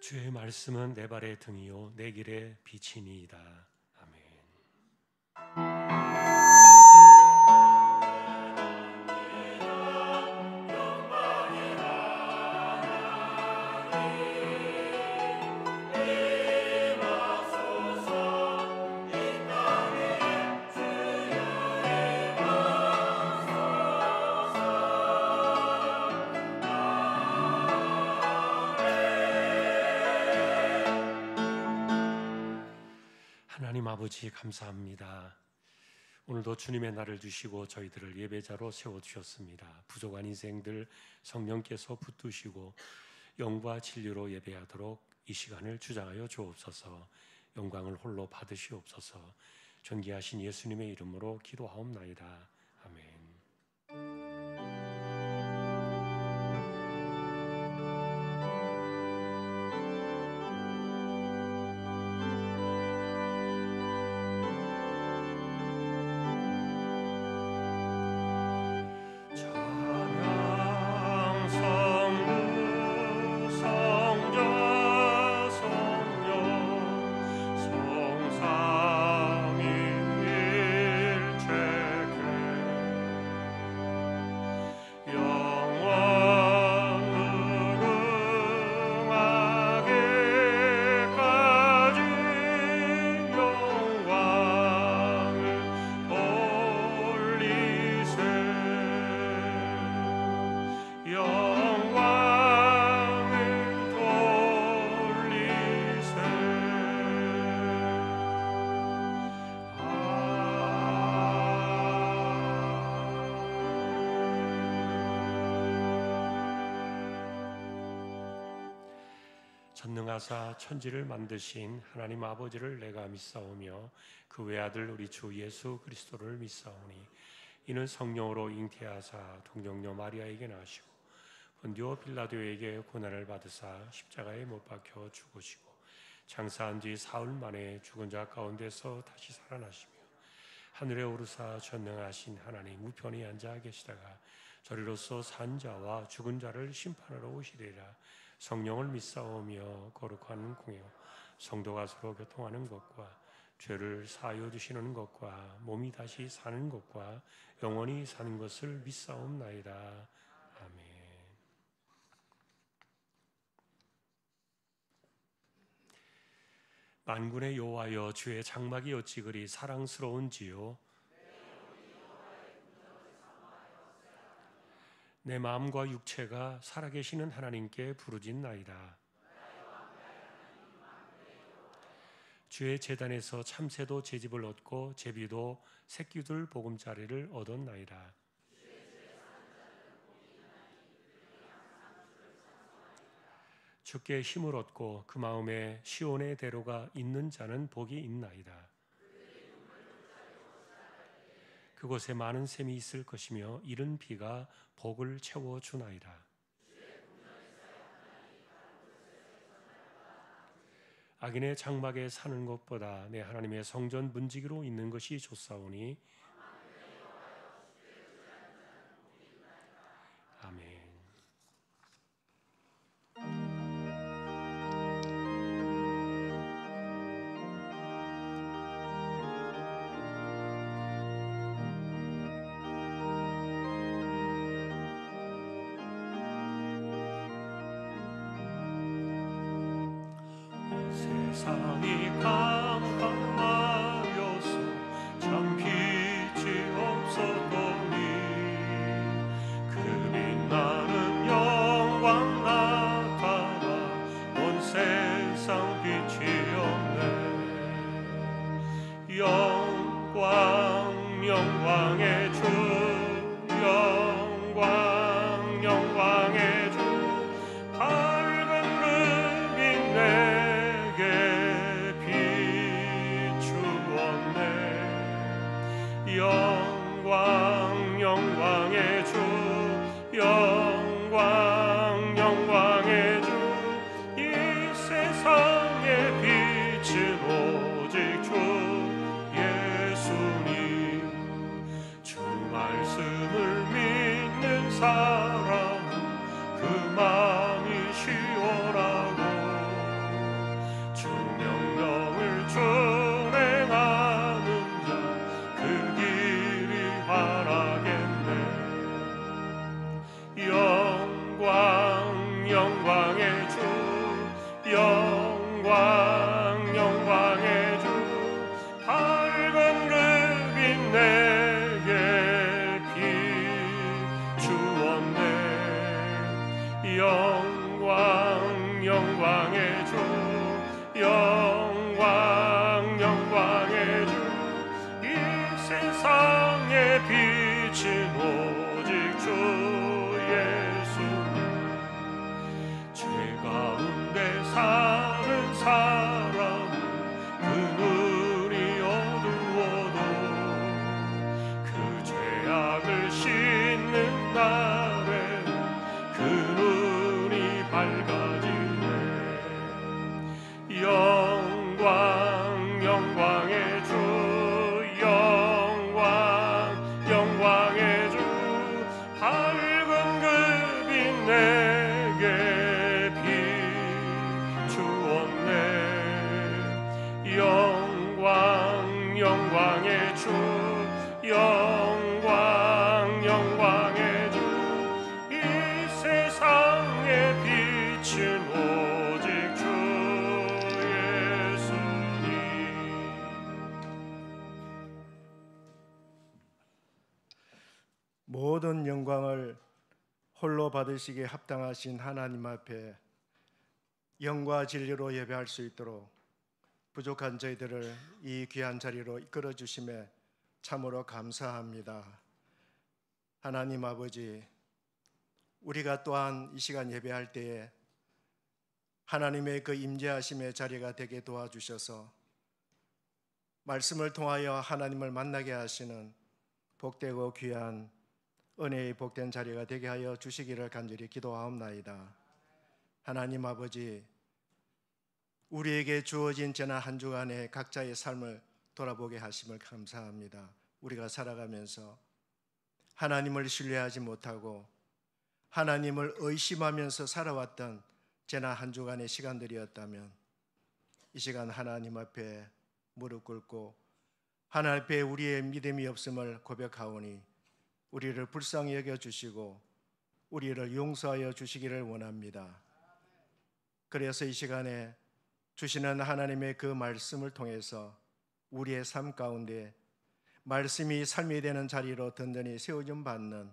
주의 말씀은 내 발의 등이요 내 길의 빛이니이다. 아멘. 하나님 아버지 감사합니다. 오늘도 주님의 날을 주시고 저희들을 예배자로 세워주셨습니다. 부족한 인생들 성령께서 붙드시고 영과 진리로 예배하도록 이 시간을 주장하여 주옵소서. 영광을 홀로 받으시옵소서. 존귀하신 예수님의 이름으로 기도하옵나이다. 아멘. 전능하사 천지를 만드신 하나님 아버지를 내가 믿사오며 그 외아들 우리 주 예수 그리스도를 믿사오니 이는 성령으로 잉태하사 동정녀 마리아에게 나시고 본디오 빌라도에게 고난을 받으사 십자가에 못 박혀 죽으시고 장사한 뒤 사흘 만에 죽은 자 가운데서 다시 살아나시며 하늘에 오르사 전능하신 하나님 우편에 앉아 계시다가 저리로서 산 자와 죽은 자를 심판하러 오시리라. 성령을 믿사오며 거룩한 공요 성도가 서로 교통하는 것과 죄를 사하여 주시는 것과 몸이 다시 사는 것과 영원히 사는 것을 믿사옵나이다. 아멘. 만군의 여호와여 주의 장막이 어찌 그리 사랑스러운지요. 내 마음과 육체가 살아계시는 하나님께 부르짖나이다. 주의 제단에서 참새도 제집을 얻고 제비도 새끼들 보금자리를 얻었나이다. 주께 힘을 얻고 그 마음에 시온의 대로가 있는 자는 복이 있나이다. 그곳에 많은 샘이 있을 것이며 이른 비가 복을 채워주나이다. 악인의 장막에 사는 것보다 내 하나님의 성전 문지기로 있는 것이 좋사오니 아멘. 세상이 캄캄하여서 참 빛이 없었더니 그 빛나는 영광 나타나 온 세상 빛이었네. 영광 영광의 주 영광 영광의 주 밝은 금이 내게 비추었네. 영광 영광의 주 영광 영광의 주 이 세상의 빛은 오직 주 예수님. 주 말씀을 믿는 사람은 그 마음이 시원하고 영광의 주 영광 영광의 주 이 세상의 빛은 오직 주 예수님. 모든 영광을 홀로 받으시기에 합당하신 하나님 앞에 영과 진리로 예배할 수 있도록 부족한 저희들을 이 귀한 자리로 이끌어 주심에 참으로 감사합니다. 하나님 아버지, 우리가 또한 이 시간 예배할 때에 하나님의 그 임재하심의 자리가 되게 도와주셔서 말씀을 통하여 하나님을 만나게 하시는 복되고 귀한 은혜의 복된 자리가 되게 하여 주시기를 간절히 기도하옵나이다. 하나님 아버지, 우리에게 주어진 지난 한 주간의 각자의 삶을 돌아보게 하심을 감사합니다. 우리가 살아가면서 하나님을 신뢰하지 못하고 하나님을 의심하면서 살아왔던 지난 한 주간의 시간들이었다면 이 시간 하나님 앞에 무릎 꿇고 하나님 앞에 우리의 믿음이 없음을 고백하오니 우리를 불쌍히 여겨주시고 우리를 용서하여 주시기를 원합니다. 그래서 이 시간에 주시는 하나님의 그 말씀을 통해서 우리의 삶 가운데 말씀이 삶이 되는 자리로 든든히 세워줌 받는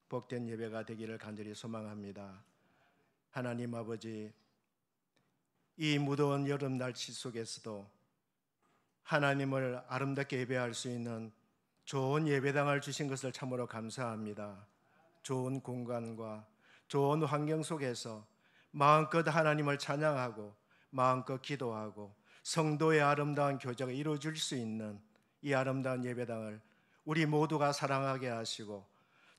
복된 예배가 되기를 간절히 소망합니다. 하나님 아버지, 이 무더운 여름 날씨 속에서도 하나님을 아름답게 예배할 수 있는 좋은 예배당을 주신 것을 참으로 감사합니다. 좋은 공간과 좋은 환경 속에서 마음껏 하나님을 찬양하고 마음껏 기도하고 성도의 아름다운 교제가 이루어질 수 있는 이 아름다운 예배당을 우리 모두가 사랑하게 하시고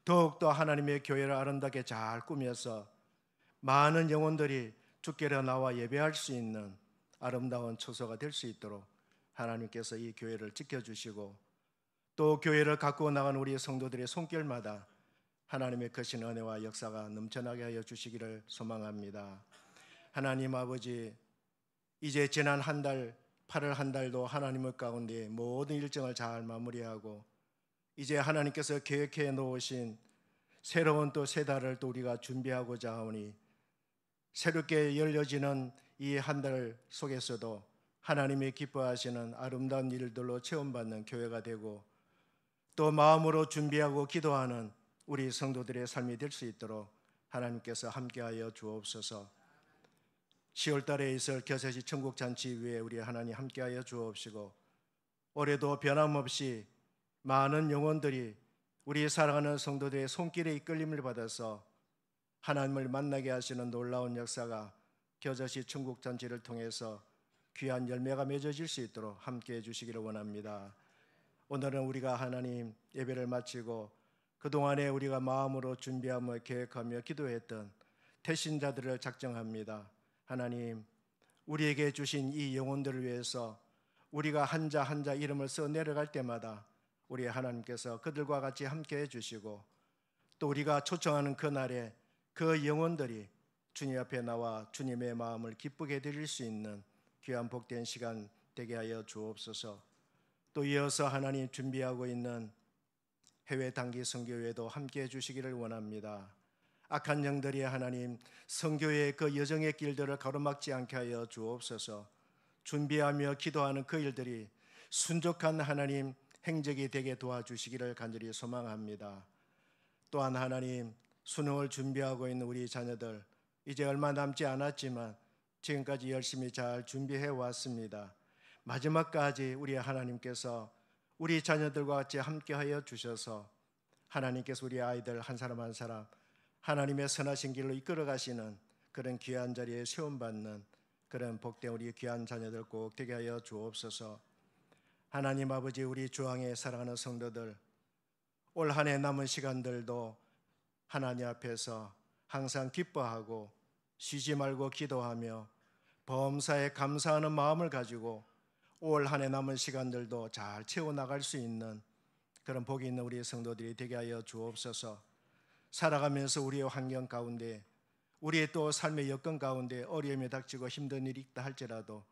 더욱더 하나님의 교회를 아름답게 잘 꾸며서 많은 영혼들이 주께로 나와 예배할 수 있는 아름다운 처소가 될 수 있도록 하나님께서 이 교회를 지켜주시고 또 교회를 갖고 나간 우리 성도들의 손길마다 하나님의 크신 은혜와 역사가 넘쳐나게 하여 주시기를 소망합니다. 하나님 아버지, 이제 지난 한 달, 8월 한 달도 하나님의 가운데 모든 일정을 잘 마무리하고 이제 하나님께서 계획해 놓으신 새로운 또 새 달을 또 우리가 준비하고자 하오니 새롭게 열려지는 이 한 달 속에서도 하나님이 기뻐하시는 아름다운 일들로 체험받는 교회가 되고 또 마음으로 준비하고 기도하는 우리 성도들의 삶이 될 수 있도록 하나님께서 함께하여 주옵소서. 10월 달에 있을 겨자씨 천국잔치 위에 우리 하나님 함께하여 주옵시고 올해도 변함없이 많은 영혼들이 우리 사랑하는 성도들의 손길에 이끌림을 받아서 하나님을 만나게 하시는 놀라운 역사가 겨자씨 천국잔치를 통해서 귀한 열매가 맺어질 수 있도록 함께해 주시기를 원합니다. 오늘은 우리가 하나님 예배를 마치고 그동안에 우리가 마음으로 준비하며 계획하며 기도했던 태신자들을 작정합니다. 하나님, 우리에게 주신 이 영혼들을 위해서 우리가 한자 한자 이름을 써 내려갈 때마다 우리 하나님께서 그들과 같이 함께해 주시고 또 우리가 초청하는 그날에 그 영혼들이 주님 앞에 나와 주님의 마음을 기쁘게 드릴 수 있는 귀한 복된 시간 되게 하여 주옵소서. 또 이어서 하나님 준비하고 있는 해외 단기 선교회도 함께해 주시기를 원합니다. 악한 영들이 하나님 선교의 그 여정의 길들을 가로막지 않게 하여 주옵소서. 준비하며 기도하는 그 일들이 순종한 하나님 행적이 되게 도와주시기를 간절히 소망합니다. 또한 하나님 수능을 준비하고 있는 우리 자녀들 이제 얼마 남지 않았지만 지금까지 열심히 잘 준비해 왔습니다. 마지막까지 우리 하나님께서 우리 자녀들과 같이 함께하여 주셔서 하나님께서 우리 아이들 한 사람 한 사람 하나님의 선하신 길로 이끌어 가시는 그런 귀한 자리에 세움받는 그런 복된 우리 귀한 자녀들 꼭 되게 하여 주옵소서. 하나님 아버지, 우리 주왕의 사랑하는 성도들 올 한 해 남은 시간들도 하나님 앞에서 항상 기뻐하고 쉬지 말고 기도하며 범사에 감사하는 마음을 가지고 올 한 해 남은 시간들도 잘 채워나갈 수 있는 그런 복이 있는 우리 성도들이 되게 하여 주옵소서. 살아가면서 우리의 환경 가운데 우리의 또 삶의 여건 가운데 어려움이 닥치고 힘든 일이 있다 할지라도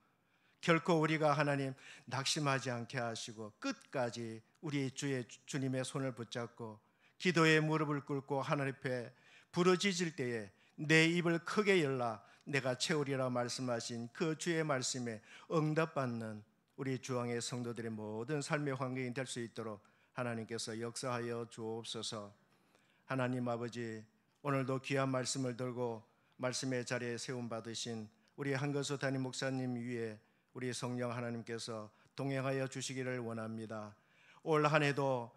결코 우리가 하나님 낙심하지 않게 하시고 끝까지 우리 주님의 손을 붙잡고 기도에 무릎을 꿇고 하나님 앞에 부르짖을 때에 내 입을 크게 열라 내가 채우리라 말씀하신 그 주의 말씀에 응답받는 우리 주왕의 성도들의 모든 삶의 환경이 될 수 있도록 하나님께서 역사하여 주옵소서. 하나님 아버지, 오늘도 귀한 말씀을 들고 말씀의 자리에 세움 받으신 우리 한거수 담임 목사님 위에 우리 성령 하나님께서 동행하여 주시기를 원합니다. 올 한 해도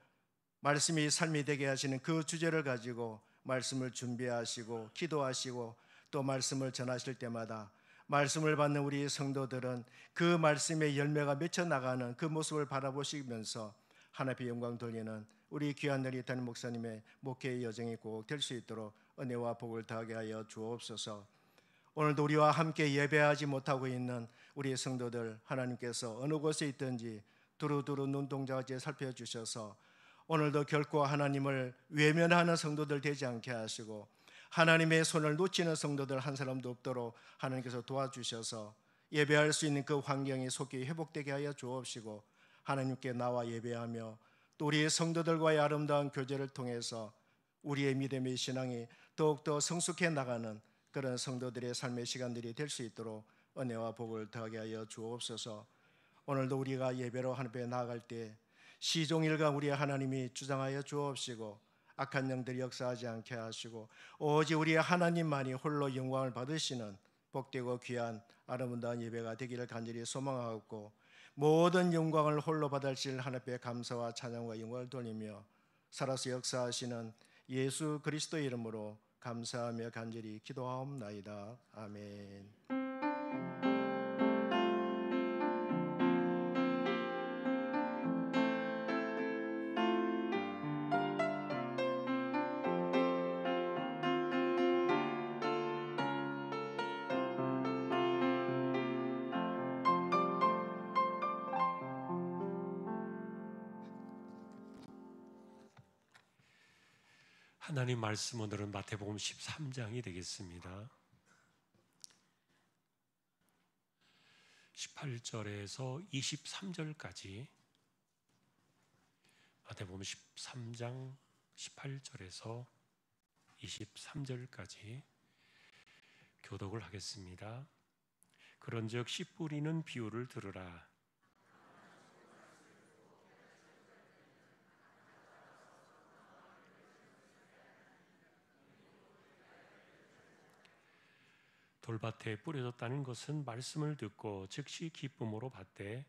말씀이 삶이 되게 하시는 그 주제를 가지고 말씀을 준비하시고 기도하시고 또 말씀을 전하실 때마다 말씀을 받는 우리 성도들은 그 말씀의 열매가 맺혀 나가는 그 모습을 바라보시면서 하나님의 영광 돌리는 우리 귀한 너리 담임 목사님의 목회의 여정이 꼭 될 수 있도록 은혜와 복을 더하게 하여 주옵소서. 오늘도 우리와 함께 예배하지 못하고 있는 우리 성도들 하나님께서 어느 곳에 있든지 두루두루 눈동자같이 살펴주셔서 오늘도 결코 하나님을 외면하는 성도들 되지 않게 하시고 하나님의 손을 놓치는 성도들 한 사람도 없도록 하나님께서 도와주셔서 예배할 수 있는 그 환경이 속히 회복되게 하여 주옵시고 하나님께 나와 예배하며 또 우리의 성도들과의 아름다운 교제를 통해서 우리의 믿음의 신앙이 더욱더 성숙해 나가는 그런 성도들의 삶의 시간들이 될 수 있도록 은혜와 복을 더하게 하여 주옵소서. 오늘도 우리가 예배로 하나님 앞에 나아갈 때 시종일관 우리 하나님이 주장하여 주옵시고 악한 영들이 역사하지 않게 하시고 오직 우리 하나님만이 홀로 영광을 받으시는 복되고 귀한 아름다운 예배가 되기를 간절히 소망하고 모든 영광을 홀로 받으실 하나님 앞에 감사와 찬양과 영광을 돌리며 살아서 역사하시는 예수 그리스도의 이름으로 감사하며 간절히 기도하옵나이다. 아멘. 하나님 말씀 오늘은 마태복음 13장이 되겠습니다. 18절에서 23절까지 마태복음 13장 18절에서 23절까지 교독을 하겠습니다. 그런즉 씨 뿌리는 비유를 들으라. 돌밭에 뿌려졌다는 것은 말씀을 듣고 즉시 기쁨으로 받되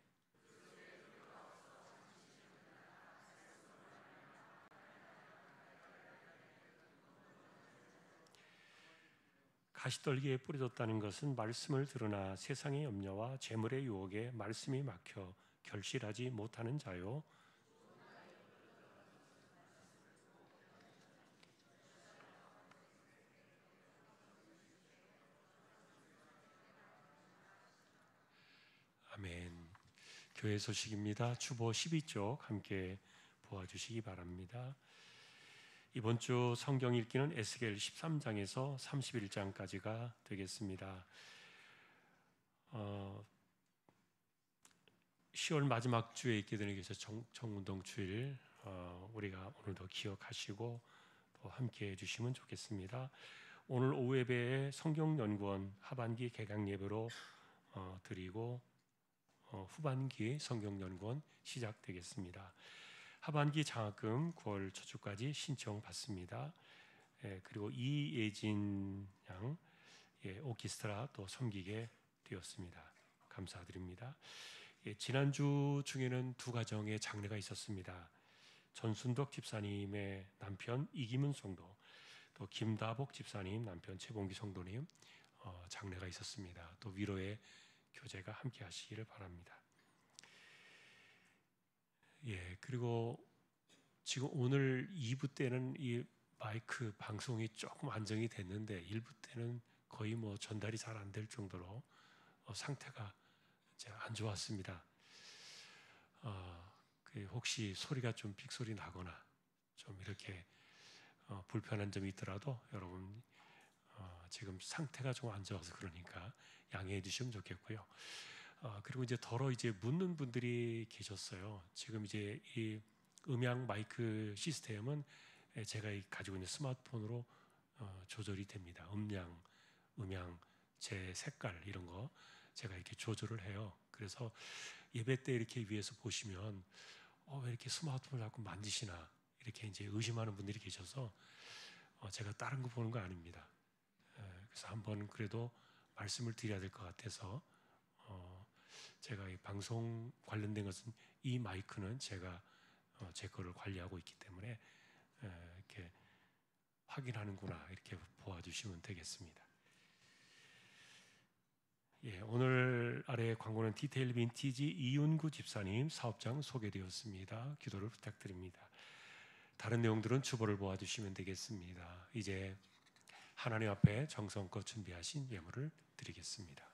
가시떨기에 뿌려졌다는 것은 말씀을 들으나 세상의 염려와 재물의 유혹에 말씀이 막혀 결실하지 못하는 자요. 아멘. 교회 소식입니다. 주보 12쪽 함께 보아주시기 바랍니다. 이번 주 성경 읽기는 에스겔 13장에서 31장까지가 되겠습니다. 10월 마지막 주에 있게 되는 것이 청운동 주일, 우리가 오늘도 기억하시고 또 함께 해주시면 좋겠습니다. 오늘 오후 예배에 성경연구원 하반기 개강 예배로 드리고 후반기 성경연구원 시작되겠습니다. 하반기 장학금 9월 초주까지 신청받습니다. 그리고 이예진 양 오케스트라 또 섬기게 되었습니다. 감사드립니다. 지난주 중에는 두 가정의 장례가 있었습니다. 전순덕 집사님의 남편 이기문 성도, 또 김다복 집사님 남편 최봉기 성도님 장례가 있었습니다. 또 위로의 교제가 함께 하시기를 바랍니다. 그리고 지금 오늘 2부 때는 이 마이크 방송이 조금 안정이 됐는데 1부 때는 거의 전달이 잘 안 될 정도로 상태가 이제 안 좋았습니다. 혹시 소리가 좀 삑소리 나거나 좀 이렇게 불편한 점이 있더라도 여러분 지금 상태가 좀 안 좋아서 그러니까 양해해 주시면 좋겠고요. 그리고 이제 더러 이제 묻는 분들이 계셨어요. 지금 이제 이 음향 마이크 시스템은 제가 가지고 있는 스마트폰으로 조절이 됩니다. 음향, 제 색깔 이런 거 제가 이렇게 조절을 해요. 그래서 예배 때 이렇게 위에서 보시면 왜 이렇게 스마트폰을 자꾸 만지시나 이렇게 이제 의심하는 분들이 계셔서 제가 다른 거 보는 거 아닙니다. 그래서 한번 그래도 말씀을 드려야 될 것 같아서 제가 이 방송 관련된 것은 이 마이크는 제가 제 거를 관리하고 있기 때문에 이렇게 확인하는구나 이렇게 보아주시면 되겠습니다. 예, 오늘 아래 광고는 디테일 빈티지 이윤구 집사님 사업장 소개되었습니다. 기도를 부탁드립니다. 다른 내용들은 주보를 보아주시면 되겠습니다. 이제 하나님 앞에 정성껏 준비하신 예물을 드리겠습니다.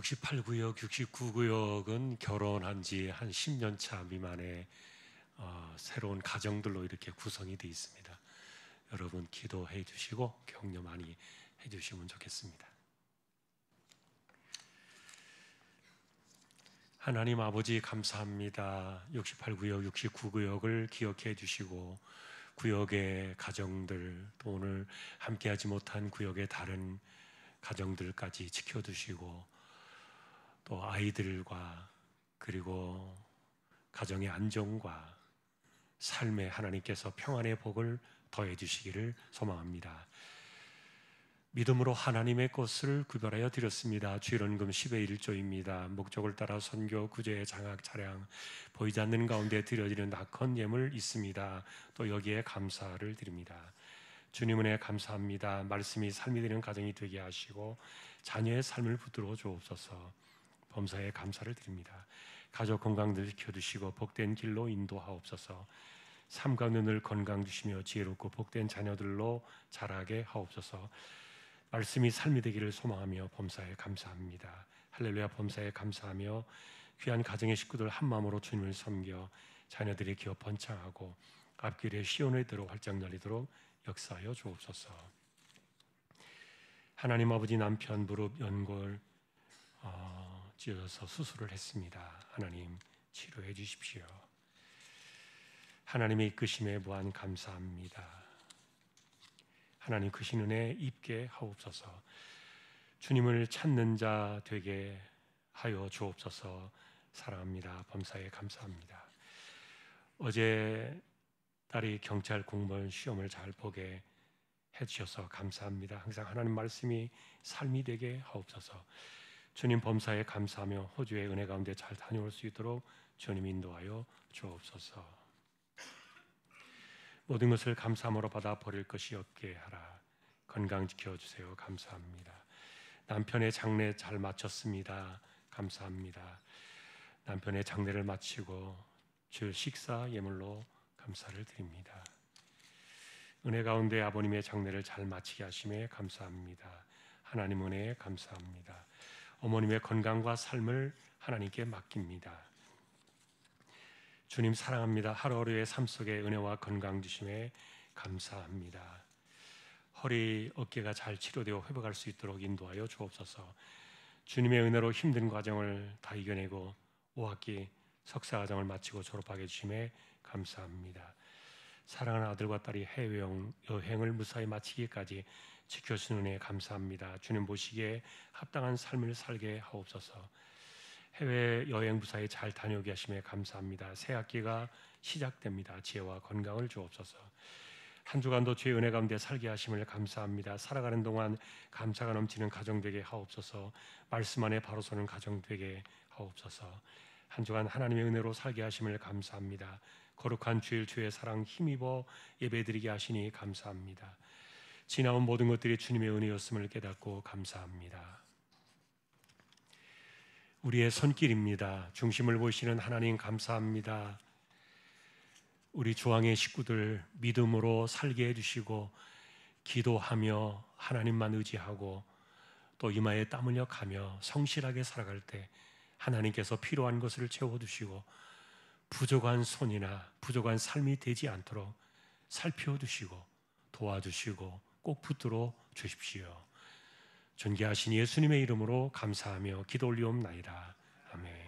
68구역, 69구역은 결혼한 지 한 10년 차 미만의 새로운 가정들로 이렇게 구성이 되어 있습니다. 여러분 기도해 주시고 격려 많이 해 주시면 좋겠습니다. 하나님 아버지 감사합니다. 68구역, 69구역을 기억해 주시고 구역의 가정들, 또 오늘 함께하지 못한 구역의 다른 가정들까지 지켜주시고 또 아이들과 그리고 가정의 안정과 삶에 하나님께서 평안의 복을 더해 주시기를 소망합니다. 믿음으로 하나님의 것을 구별하여 드렸습니다. 주일원금 10의 1조입니다. 목적을 따라 선교, 구제, 장학, 차량 보이지 않는 가운데 드려지는 낙헌 예물 있습니다. 또 여기에 감사를 드립니다. 주님 은혜 감사합니다. 말씀이 삶이 되는 가정이 되게 하시고 자녀의 삶을 붙들어 주옵소서. 범사에 감사를 드립니다. 가족 건강들 지켜주시고 복된 길로 인도하옵소서. 삶 가운데 늘 건강 주시며 지혜롭고 복된 자녀들로 자라게 하옵소서. 말씀이 삶이 되기를 소망하며 범사에 감사합니다. 할렐루야. 범사에 감사하며 귀한 가정의 식구들 한 마음으로 주님을 섬겨 자녀들의 기업 번창하고 앞길에 시온의 대로 활짝 열리도록 역사하여 주옵소서. 하나님 아버지 남편 무릎 연골 찢어져서 수술을 했습니다. 하나님 치료해 주십시오. 하나님의 이끄심에 무한 감사합니다. 하나님 크신 은혜 입게 하옵소서. 주님을 찾는 자 되게 하여 주옵소서. 사랑합니다. 범사에 감사합니다. 어제 딸이 경찰 공무원 시험을 잘 보게 해주셔서 감사합니다. 항상 하나님 말씀이 삶이 되게 하옵소서. 주님 범사에 감사하며 호주의 은혜 가운데 잘 다녀올 수 있도록 주님 인도하여 주옵소서. 모든 것을 감사함으로 받아 버릴 것이 없게 하라. 건강 지켜주세요. 감사합니다. 남편의 장례 잘 마쳤습니다. 감사합니다. 남편의 장례를 마치고 주 식사 예물로 감사를 드립니다. 은혜 가운데 아버님의 장례를 잘 마치게 하심에 감사합니다. 하나님 은혜에 감사합니다. 어머님의 건강과 삶을 하나님께 맡깁니다. 주님 사랑합니다. 하루하루의 삶 속에 은혜와 건강 주심에 감사합니다. 허리, 어깨가 잘 치료되어 회복할 수 있도록 인도하여 주옵소서. 주님의 은혜로 힘든 과정을 다 이겨내고 5학기 석사 과정을 마치고 졸업하게 해주심에 감사합니다. 사랑하는 아들과 딸이 해외 여행을 무사히 마치기까지 지켜주시는 은혜에 감사합니다. 주님 보시기에 합당한 삶을 살게 하옵소서. 해외여행 무사히 잘 다녀오게 하심에 감사합니다. 새 학기가 시작됩니다. 지혜와 건강을 주옵소서. 한 주간도 주의 은혜 가운데 살게 하심을 감사합니다. 살아가는 동안 감사가 넘치는 가정 되게 하옵소서. 말씀 안에 바로 서는 가정 되게 하옵소서. 한 주간 하나님의 은혜로 살게 하심을 감사합니다. 거룩한 주일 주의 사랑 힘입어 예배드리게 하시니 감사합니다. 지나온 모든 것들이 주님의 은혜였음을 깨닫고 감사합니다. 우리의 손길입니다. 중심을 보시는 하나님 감사합니다. 우리 조항의 식구들 믿음으로 살게 해주시고 기도하며 하나님만 의지하고 또 이마에 땀 흘려 가며 성실하게 살아갈 때 하나님께서 필요한 것을 채워주시고 부족한 손이나 부족한 삶이 되지 않도록 살펴주시고 도와주시고 꼭 붙들어 주십시오. 존귀하신 예수님의 이름으로 감사하며 기도 올리옵나이다. 아멘.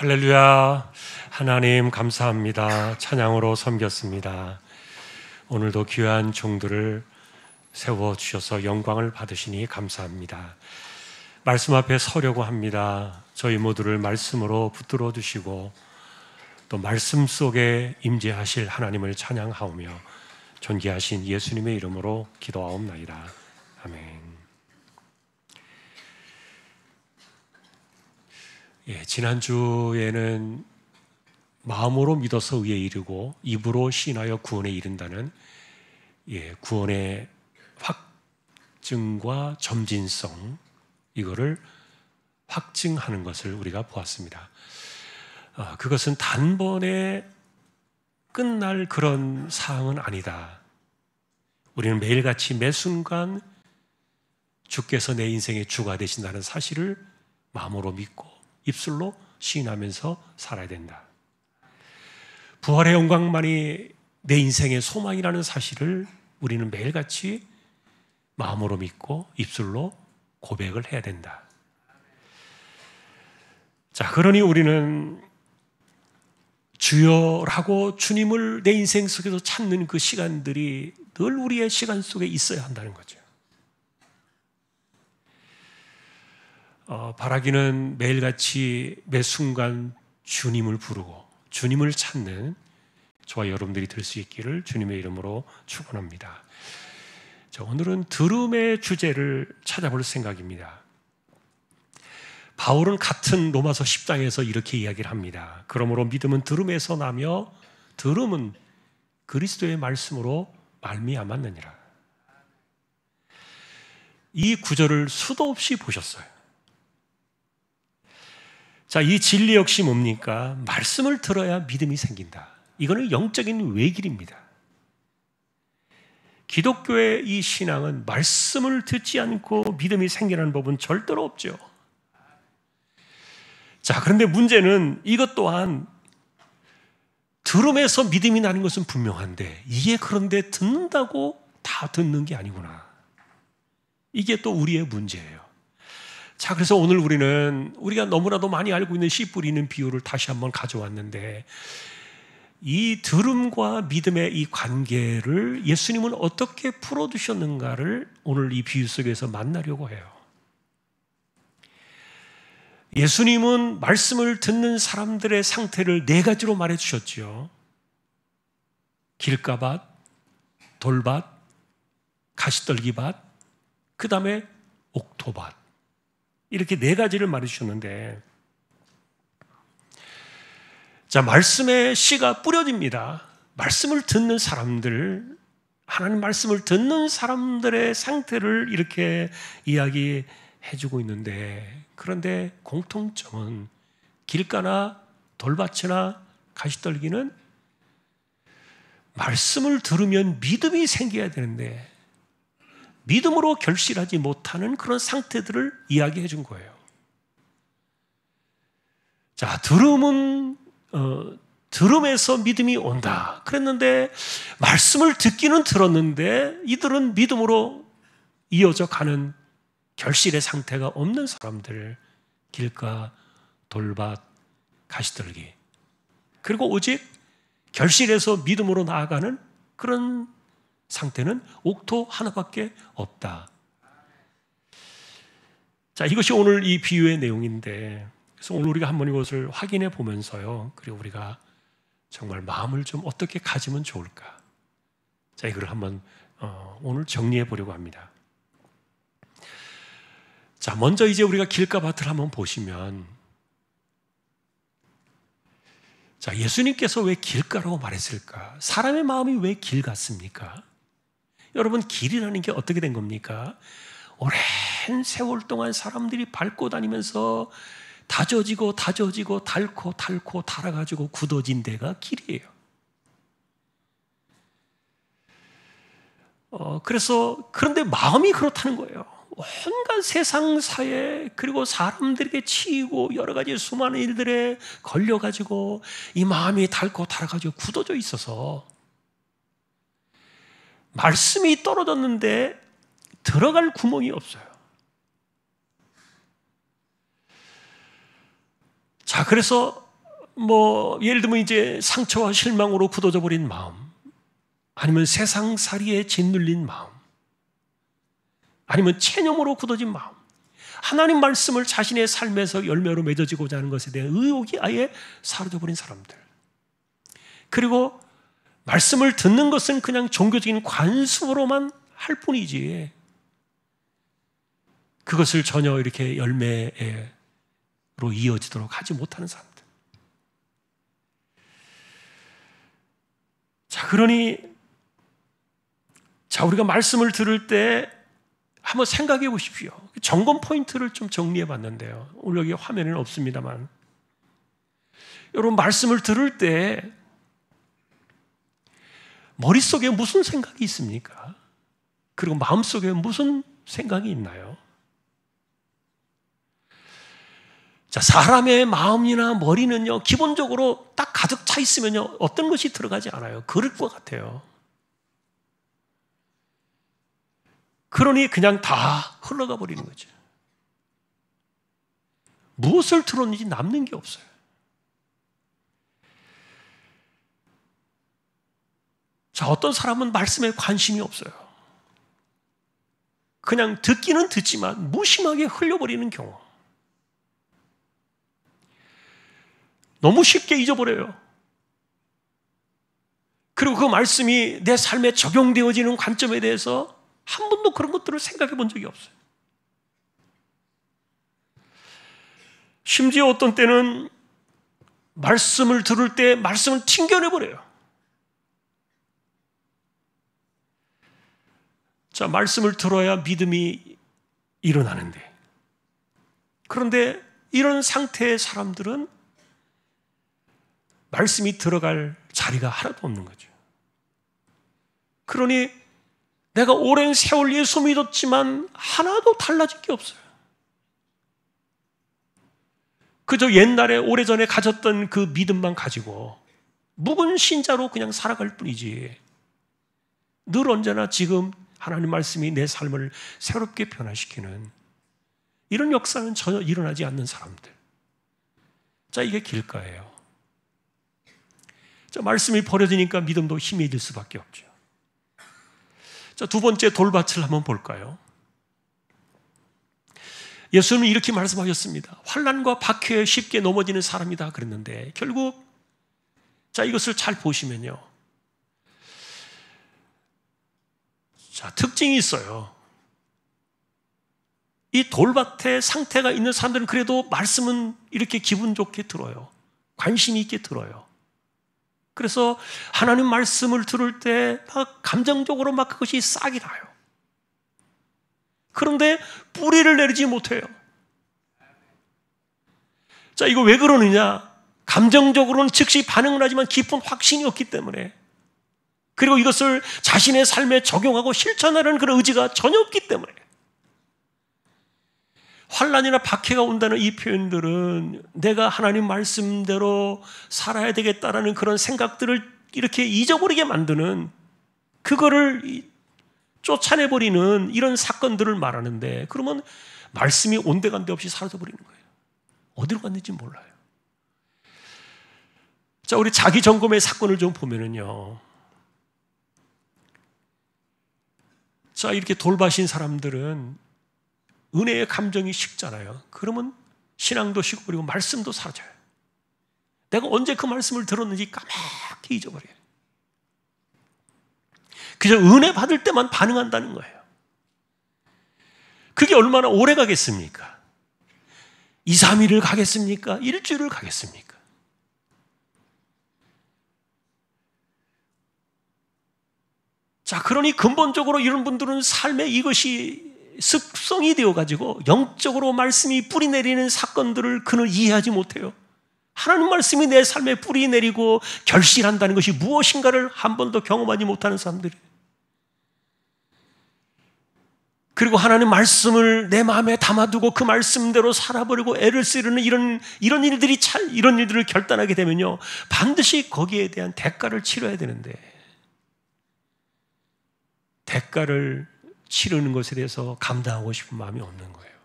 할렐루야. 하나님 감사합니다. 찬양으로 섬겼습니다. 오늘도 귀한 종들을 세워주셔서 영광을 받으시니 감사합니다. 말씀 앞에 서려고 합니다. 저희 모두를 말씀으로 붙들어 주시고 또 말씀 속에 임재하실 하나님을 찬양하오며 존귀하신 예수님의 이름으로 기도하옵나이다. 아멘. 지난주에는 마음으로 믿어서 의에 이르고 입으로 시인하여 구원에 이른다는 구원의 확증과 점진성, 이거를 확증하는 것을 우리가 보았습니다. 그것은 단번에 끝날 그런 사항은 아니다. 우리는 매일같이 매 순간 주께서 내 인생의 주가 되신다는 사실을 마음으로 믿고 입술로 시인하면서 살아야 된다. 부활의 영광만이 내 인생의 소망이라는 사실을 우리는 매일같이 마음으로 믿고 입술로 고백을 해야 된다. 자, 그러니 우리는 주여라고 주님을 내 인생 속에서 찾는 그 시간들이 늘 우리의 시간 속에 있어야 한다는 거죠. 바라기는 매일같이 매 순간 주님을 부르고 주님을 찾는 저와 여러분들이 될 수 있기를 주님의 이름으로 축원합니다. 자, 오늘은 들음의 주제를 찾아볼 생각입니다. 바울은 같은 로마서 10장에서 이렇게 이야기를 합니다. 그러므로 믿음은 들음에서 나며 들음은 그리스도의 말씀으로 말미암았느니라. 이 구절을 수도 없이 보셨어요. 자, 이 진리 역시 뭡니까? 말씀을 들어야 믿음이 생긴다. 이거는 영적인 외길입니다. 기독교의 이 신앙은 말씀을 듣지 않고 믿음이 생기는 법은 절대로 없죠. 자, 그런데 문제는 이것 또한 들음에서 믿음이 나는 것은 분명한데 이게 그런데 듣는다고 다 듣는 게 아니구나. 이게 또 우리의 문제예요. 자, 그래서 오늘 우리가 너무나도 많이 알고 있는 씨 뿌리는 비유를 다시 한번 가져왔는데 이 들음과 믿음의 이 관계를 예수님은 어떻게 풀어두셨는가를 오늘 이 비유 속에서 만나려고 해요. 예수님은 말씀을 듣는 사람들의 상태를 4가지로 말해주셨죠. 길가밭, 돌밭, 가시떨기밭, 그 다음에 옥토밭. 이렇게 4가지를 말해주셨는데, 자, 말씀의 씨가 뿌려집니다. 말씀을 듣는 사람들, 하나님 말씀을 듣는 사람들의 상태를 이렇게 이야기해주고 있는데, 그런데 공통점은 길가나 돌밭이나 가시떨기는 말씀을 들으면 믿음이 생겨야 되는데 믿음으로 결실하지 못하는 그런 상태들을 이야기해 준 거예요. 자, 들음에서 믿음이 온다 그랬는데 말씀을 듣기는 들었는데 이들은 믿음으로 이어져 가는 결실의 상태가 없는 사람들, 길가, 돌밭, 가시떨기, 그리고 오직 결실에서 믿음으로 나아가는 그런 상태는 옥토 하나밖에 없다. 자, 이것이 오늘 이 비유의 내용인데, 그래서 오늘 우리가 한번 이것을 확인해 보면서요, 그리고 우리가 정말 마음을 좀 어떻게 가지면 좋을까? 자, 이걸 한번 오늘 정리해 보려고 합니다. 자, 먼저 이제 우리가 길가밭을 한번 보시면, 자, 예수님께서 왜 길가라고 말했을까? 사람의 마음이 왜 길 같습니까? 여러분, 길이라는 게 어떻게 된 겁니까? 오랜 세월 동안 사람들이 밟고 다니면서 다져지고 닳고 닳아가지고 굳어진 데가 길이에요. 그런데 마음이 그렇다는 거예요. 온갖 세상사에, 그리고 사람들에게 치이고 여러 가지 수많은 일들에 걸려가지고 이 마음이 닳고 닳아가지고 굳어져 있어서 말씀이 떨어졌는데 들어갈 구멍이 없어요. 자, 그래서 예를 들면 이제 상처와 실망으로 굳어져 버린 마음, 아니면 세상살이에 짓눌린 마음, 아니면 체념으로 굳어진 마음, 하나님 말씀을 자신의 삶에서 열매로 맺어지고자 하는 것에 대한 의욕이 아예 사라져버린 사람들, 그리고 말씀을 듣는 것은 그냥 종교적인 관습으로만 할 뿐이지 그것을 전혀 이렇게 열매로 이어지도록 하지 못하는 사람들. 자, 그러니 우리가 말씀을 들을 때 한번 생각해 보십시오. 점검 포인트를 좀 정리해 봤는데요, 오늘 여기 화면에는 없습니다만, 여러분, 말씀을 들을 때 머릿속에 무슨 생각이 있습니까? 그리고 마음속에 무슨 생각이 있나요? 자, 사람의 마음이나 머리는요, 기본적으로 딱 가득 차 있으면요, 어떤 것이 들어가지 않아요. 그릇과 같아요. 그러니 그냥 다 흘러가 버리는 거죠. 무엇을 들었는지 남는 게 없어요. 자, 어떤 사람은 말씀에 관심이 없어요. 그냥 듣기는 듣지만 무심하게 흘려버리는 경우. 너무 쉽게 잊어버려요. 그리고 그 말씀이 내 삶에 적용되어지는 관점에 대해서 한 번도 그런 것들을 생각해 본 적이 없어요. 심지어 어떤 때는 말씀을 들을 때 말씀을 튕겨내버려요. 자, 말씀을 들어야 믿음이 일어나는데, 그런데 이런 상태의 사람들은 말씀이 들어갈 자리가 하나도 없는 거죠. 그러니 내가 오랜 세월 예수 믿었지만 하나도 달라질 게 없어요. 그저 옛날에 오래전에 가졌던 그 믿음만 가지고 묵은 신자로 그냥 살아갈 뿐이지, 늘 언제나 지금 하나님 말씀이 내 삶을 새롭게 변화시키는 이런 역사는 전혀 일어나지 않는 사람들. 자, 이게 길가예요. 자, 말씀이 버려지니까 믿음도 희미해질 수밖에 없죠. 자, 두 번째 돌밭을 한번 볼까요? 예수님은 이렇게 말씀하셨습니다. 환난과 박해에 쉽게 넘어지는 사람이다 그랬는데, 결국 자, 이것을 잘 보시면요, 자, 특징이 있어요. 이 돌밭의 상태가 있는 사람들은 그래도 말씀은 이렇게 기분 좋게 들어요. 관심 있게 들어요. 그래서 하나님 말씀을 들을 때 막 감정적으로 막 그것이 싹이 나요. 그런데 뿌리를 내리지 못해요. 자, 이거 왜 그러느냐? 감정적으로는 즉시 반응을 하지만 깊은 확신이 없기 때문에, 그리고 이것을 자신의 삶에 적용하고 실천하려는 그런 의지가 전혀 없기 때문에, 환난이나 박해가 온다는 이 표현들은 내가 하나님 말씀대로 살아야 되겠다라는 그런 생각들을 이렇게 잊어버리게 만드는, 그거를 쫓아내버리는 이런 사건들을 말하는데, 그러면 말씀이 온데간데 없이 사라져버리는 거예요. 어디로 갔는지 몰라요. 자, 우리 자기 점검의 사건을 좀 보면은요, 자, 이렇게 돌밭인 사람들은 은혜의 감정이 식잖아요. 그러면 신앙도 식어버리고 말씀도 사라져요. 내가 언제 그 말씀을 들었는지 까맣게 잊어버려요. 그저 은혜 받을 때만 반응한다는 거예요. 그게 얼마나 오래 가겠습니까? 2, 3일을 가겠습니까? 일주일을 가겠습니까? 자, 그러니 근본적으로 이런 분들은 삶에 이것이 습성이 되어가지고 영적으로 말씀이 뿌리 내리는 사건들을 그는 이해하지 못해요. 하나님 말씀이 내 삶에 뿌리 내리고 결실한다는 것이 무엇인가를 한 번도 경험하지 못하는 사람들이, 그리고 하나님 말씀을 내 마음에 담아두고 그 말씀대로 살아버리고 애를 쓰려는 이런 일들을 결단하게 되면요, 반드시 거기에 대한 대가를 치러야 되는데, 대가를 치르는 것에 대해서 감당하고 싶은 마음이 없는 거예요.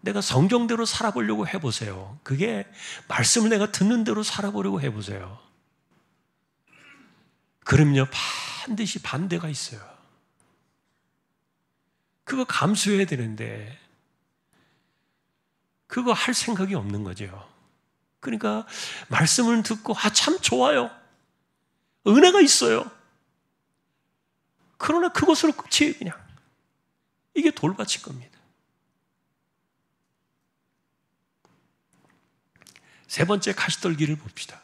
내가 성경대로 살아보려고 해보세요. 그게 말씀을 내가 듣는 대로 살아보려고 해보세요. 그럼요, 반드시 반대가 있어요. 그거 감수해야 되는데 그거 할 생각이 없는 거죠. 그러니까 말씀을 듣고 참 좋아요. 은혜가 있어요. 그러나 그것으로 끝이에요. 그냥 이게 돌밭일 겁니다. 세 번째 가시떨기를 봅시다.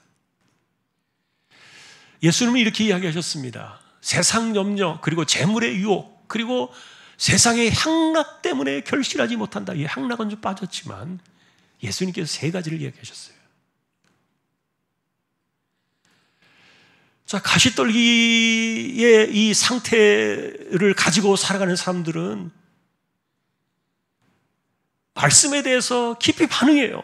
예수님은 이렇게 이야기하셨습니다. 세상 염려, 그리고 재물의 유혹, 그리고 세상의 향락 때문에 결실하지 못한다. 이 향락은 좀 빠졌지만 예수님께서 세 가지를 이야기하셨어요. 자, 가시떨기의 이 상태를 가지고 살아가는 사람들은 말씀에 대해서 깊이 반응해요.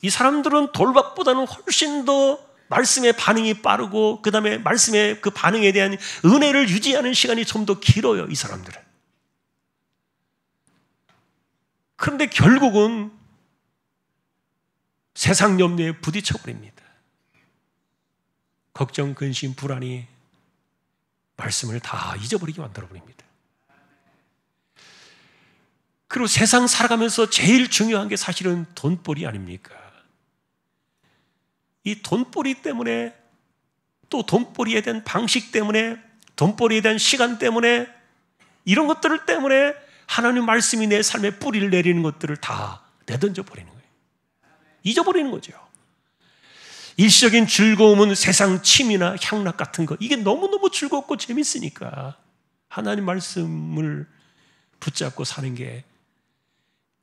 이 사람들은 돌밭보다는 훨씬 더 말씀의 반응이 빠르고, 그 다음에 말씀의 그 반응에 대한 은혜를 유지하는 시간이 좀 더 길어요, 이 사람들은. 그런데 결국은 세상 염려에 부딪혀버립니다. 걱정, 근심, 불안이 말씀을 다 잊어버리게 만들어버립니다. 그리고 세상 살아가면서 제일 중요한 게 사실은 돈벌이 아닙니까? 이 돈벌이 때문에 또 돈벌이에 대한 방식 때문에, 돈벌이에 대한 시간 때문에, 이런 것들 때문에 하나님 말씀이 내 삶에 뿌리를 내리는 것들을 다 내던져 버리는 거예요. 잊어버리는 거죠. 일시적인 즐거움은 세상 취미나 향락 같은 거, 이게 너무너무 즐겁고 재밌으니까 하나님 말씀을 붙잡고 사는 게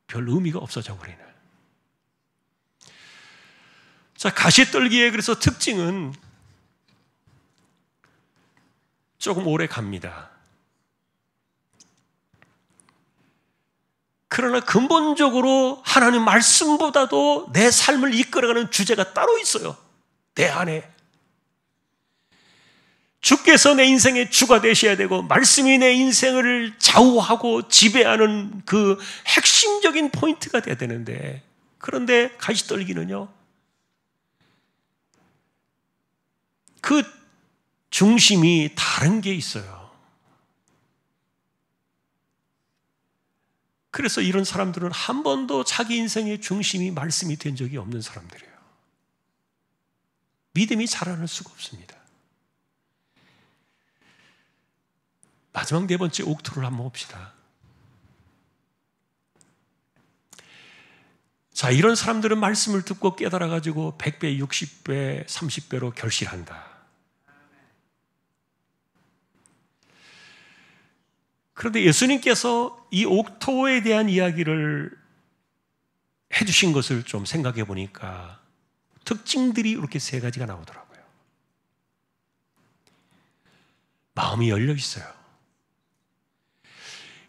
별 의미가 없어져 버리는. 자, 가시떨기의 그래서 특징은 조금 오래 갑니다. 그러나 근본적으로 하나님 말씀보다도 내 삶을 이끌어가는 주제가 따로 있어요. 내 안에. 주께서 내 인생의 주가 되셔야 되고, 말씀이 내 인생을 좌우하고 지배하는 그 핵심적인 포인트가 돼야 되는데, 그런데 가시떨기는요, 그 중심이 다른 게 있어요. 그래서 이런 사람들은 한 번도 자기 인생의 중심이 말씀이 된 적이 없는 사람들이에요. 믿음이 자라날 수가 없습니다. 마지막 네 번째 옥토를 한번 봅시다. 자, 이런 사람들은 말씀을 듣고 깨달아가지고 100배, 60배, 30배로 결실한다. 그런데 예수님께서 이 옥토에 대한 이야기를 해주신 것을 좀 생각해 보니까 특징들이 이렇게 세 가지가 나오더라고요. 마음이 열려 있어요.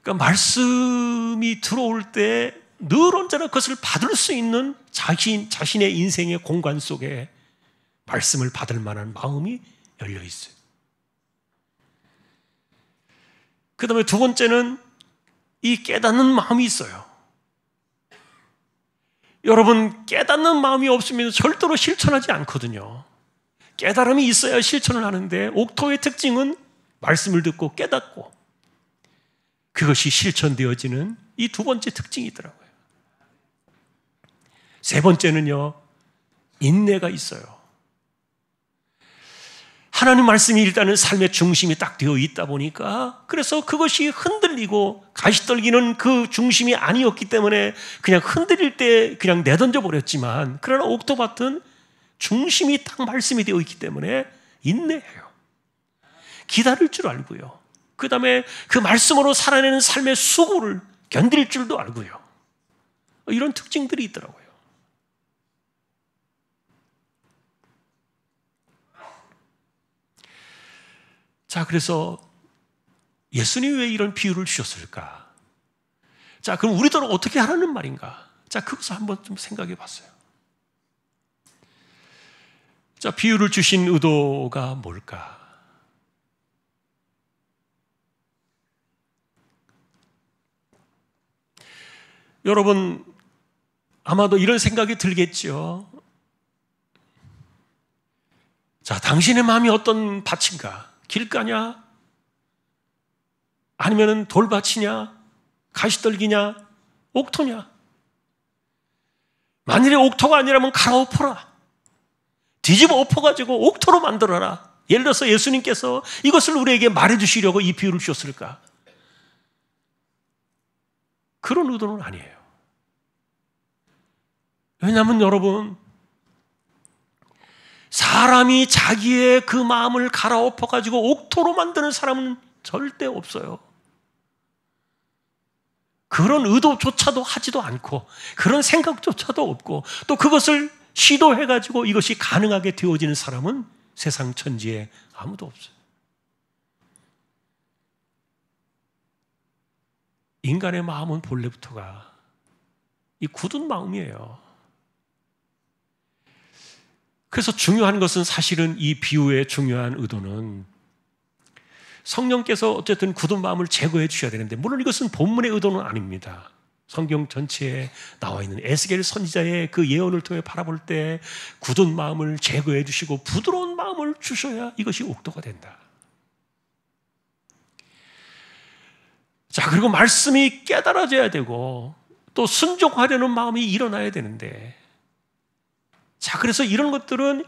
그러니까 말씀이 들어올 때 늘 언제나 그것을 받을 수 있는 자신의 인생의 공간 속에 말씀을 받을 만한 마음이 열려 있어요. 그 다음에 두 번째는 이 깨닫는 마음이 있어요. 여러분, 깨닫는 마음이 없으면 절대로 실천하지 않거든요. 깨달음이 있어야 실천을 하는데, 옥토의 특징은 말씀을 듣고 깨닫고 그것이 실천되어지는 이 두 번째 특징이 있더라고요. 세 번째는요, 인내가 있어요. 하나님 말씀이 일단은 삶의 중심이 딱 되어 있다 보니까, 그래서 그것이 흔들리고, 가시떨기는 그 중심이 아니었기 때문에 그냥 흔들릴 때 그냥 내던져 버렸지만, 그러나 옥토밭은 중심이 딱 말씀이 되어 있기 때문에 인내해요. 기다릴 줄 알고요. 그 다음에 그 말씀으로 살아내는 삶의 수고를 견딜 줄도 알고요. 이런 특징들이 있더라고요. 자, 그래서 예수님이 왜 이런 비유를 주셨을까? 자, 그럼 우리들은 어떻게 하라는 말인가? 자, 그것을 한번 좀 생각해 봤어요. 자, 비유를 주신 의도가 뭘까? 여러분, 아마도 이런 생각이 들겠죠. 자, 당신의 마음이 어떤 밭인가? 길가냐? 아니면 돌밭이냐? 가시떨기냐? 옥토냐? 만일에 옥토가 아니라면 갈아엎어라. 뒤집어 엎어가지고 옥토로 만들어라. 예를 들어서 예수님께서 이것을 우리에게 말해주시려고 이 비유를 주셨을까? 그런 의도는 아니에요. 왜냐하면 여러분, 사람이 자기의 그 마음을 갈아엎어가지고 옥토로 만드는 사람은 절대 없어요. 그런 의도조차도 하지도 않고, 그런 생각조차도 없고, 또 그것을 시도해가지고 이것이 가능하게 되어지는 사람은 세상 천지에 아무도 없어요. 인간의 마음은 본래부터가 이 굳은 마음이에요. 그래서 중요한 것은, 사실은 이 비유의 중요한 의도는 성령께서 어쨌든 굳은 마음을 제거해 주셔야 되는데, 물론 이것은 본문의 의도는 아닙니다. 성경 전체에 나와 있는 에스겔 선지자의 그 예언을 통해 바라볼 때 굳은 마음을 제거해 주시고 부드러운 마음을 주셔야 이것이 옥토가 된다. 자, 그리고 말씀이 깨달아져야 되고 또 순종하려는 마음이 일어나야 되는데, 자, 그래서 이런 것들은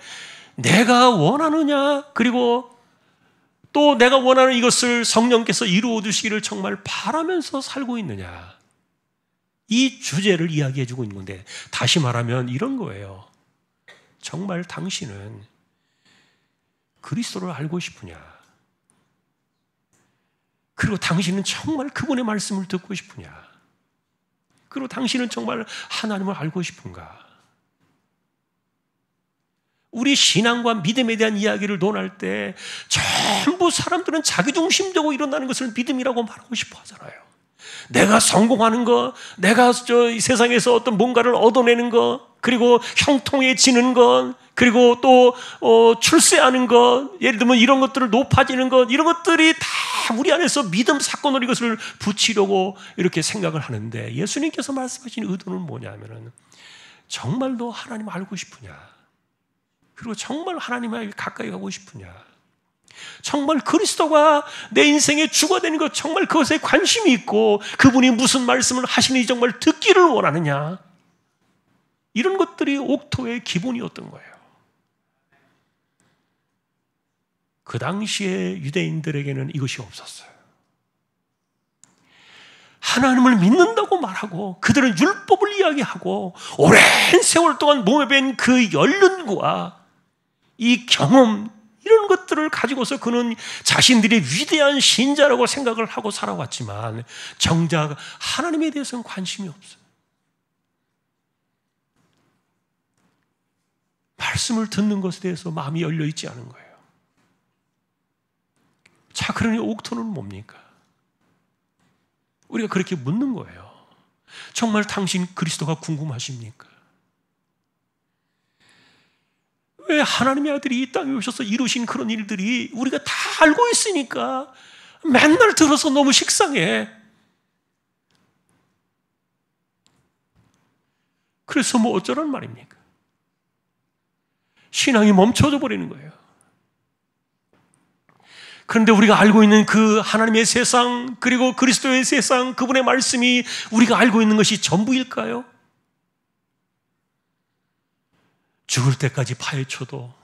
내가 원하느냐, 그리고 또 내가 원하는 이것을 성령께서 이루어 주시기를 정말 바라면서 살고 있느냐, 이 주제를 이야기해 주고 있는 건데, 다시 말하면 이런 거예요. 정말 당신은 그리스도를 알고 싶으냐? 그리고 당신은 정말 그분의 말씀을 듣고 싶으냐? 그리고 당신은 정말 하나님을 알고 싶은가? 우리 신앙과 믿음에 대한 이야기를 논할 때 전부 사람들은 자기중심적으로 일어나는 것을 믿음이라고 말하고 싶어 하잖아요. 내가 성공하는 것, 내가 이 세상에서 어떤 뭔가를 얻어내는 것, 그리고 형통해지는 것, 그리고 또 출세하는 것, 예를 들면 이런 것들을 높아지는 것, 이런 것들이 다 우리 안에서 믿음 사건으로 이것을 붙이려고 이렇게 생각을 하는데, 예수님께서 말씀하신 의도는 뭐냐면은 정말 너 하나님 알고 싶으냐? 그리고 정말 하나님에게 가까이 가고 싶으냐? 정말 그리스도가 내 인생의 주가 되는 것, 정말 그것에 관심이 있고 그분이 무슨 말씀을 하시는지 정말 듣기를 원하느냐? 이런 것들이 옥토의 기본이었던 거예요. 그 당시에 유대인들에게는 이것이 없었어요. 하나님을 믿는다고 말하고 그들은 율법을 이야기하고 오랜 세월 동안 몸에 밴 그 연륜과 이 경험, 이런 것들을 가지고서 그는 자신들이 위대한 신자라고 생각을 하고 살아왔지만 정작 하나님에 대해서는 관심이 없어요. 말씀을 듣는 것에 대해서 마음이 열려 있지 않은 거예요. 자, 그러니 옥토는 뭡니까? 우리가 그렇게 묻는 거예요. 정말 당신 그리스도가 궁금하십니까? 왜 하나님의 아들이 이 땅에 오셔서 이루신 그런 일들이 우리가 다 알고 있으니까 맨날 들어서 너무 식상해. 그래서 뭐 어쩌란 말입니까? 신앙이 멈춰져 버리는 거예요. 그런데 우리가 알고 있는 그 하나님의 세상, 그리고 그리스도의 세상, 그분의 말씀이 우리가 알고 있는 것이 전부일까요? 죽을 때까지 파헤쳐도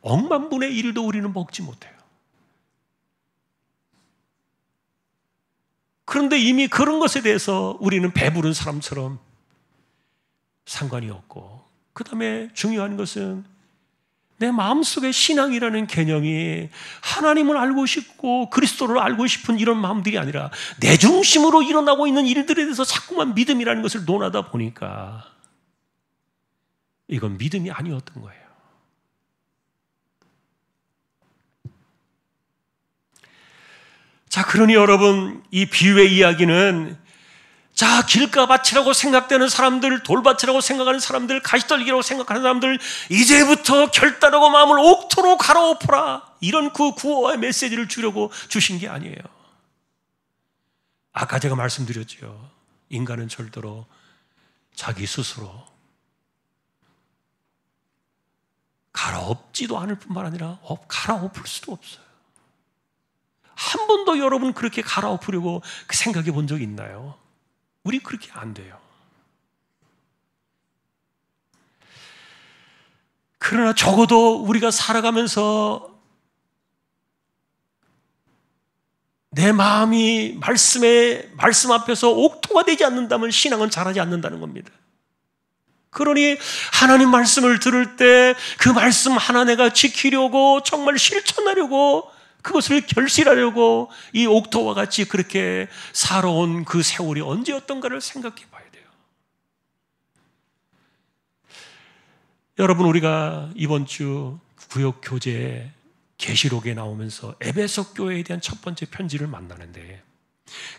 억만분의 1도 우리는 먹지 못해요. 그런데 이미 그런 것에 대해서 우리는 배부른 사람처럼 상관이 없고, 그 다음에 중요한 것은 내 마음속에 신앙이라는 개념이 하나님을 알고 싶고 그리스도를 알고 싶은 이런 마음들이 아니라 내 중심으로 일어나고 있는 일들에 대해서 자꾸만 믿음이라는 것을 논하다 보니까 이건 믿음이 아니었던 거예요. 자, 그러니 여러분, 이 비유의 이야기는 자, 길가밭이라고 생각되는 사람들, 돌밭이라고 생각하는 사람들, 가시떨기라고 생각하는 사람들, 이제부터 결단하고 마음을 옥토로 갈아엎어라, 이런 그 구호의 메시지를 주려고 주신 게 아니에요. 아까 제가 말씀드렸죠. 인간은 절대로 자기 스스로 갈아엎지도 않을 뿐만 아니라 갈아엎을 수도 없어요. 한 번도 여러분 그렇게 갈아엎으려고 생각해 본 적이 있나요? 우리 그렇게 안 돼요. 그러나 적어도 우리가 살아가면서 내 마음이 말씀 앞에서 옥토가 되지 않는다면 신앙은 자라지 않는다는 겁니다. 그러니 하나님 말씀을 들을 때 그 말씀 하나 내가 지키려고, 정말 실천하려고, 그것을 결실하려고 이 옥토와 같이 그렇게 살아온 그 세월이 언제였던가를 생각해 봐야 돼요. 여러분, 우리가 이번 주 구역 교제에 계시록에 나오면서 에베소 교회에 대한 첫 번째 편지를 만나는데,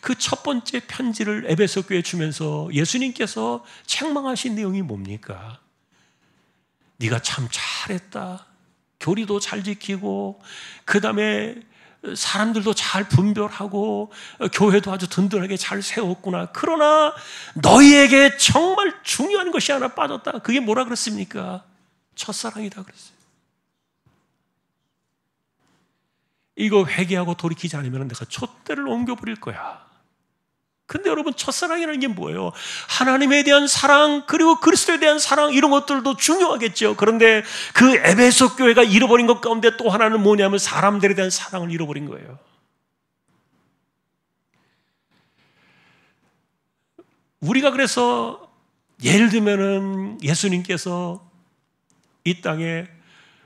그 첫 번째 편지를 에베소 교회에 주면서 예수님께서 책망하신 내용이 뭡니까? 네가 참 잘했다. 교리도 잘 지키고, 그 다음에 사람들도 잘 분별하고, 교회도 아주 든든하게 잘 세웠구나. 그러나 너희에게 정말 중요한 것이 하나 빠졌다. 그게 뭐라 그랬습니까? 첫사랑이다 그랬어요. 이거 회개하고 돌이키지 않으면 내가 촛대를 옮겨버릴 거야. 근데 여러분, 첫사랑이라는 게 뭐예요? 하나님에 대한 사랑, 그리고 그리스도에 대한 사랑, 이런 것들도 중요하겠죠. 그런데 그 에베소 교회가 잃어버린 것 가운데 또 하나는 뭐냐면 사람들에 대한 사랑을 잃어버린 거예요. 우리가 그래서 예를 들면은 예수님께서 이 땅에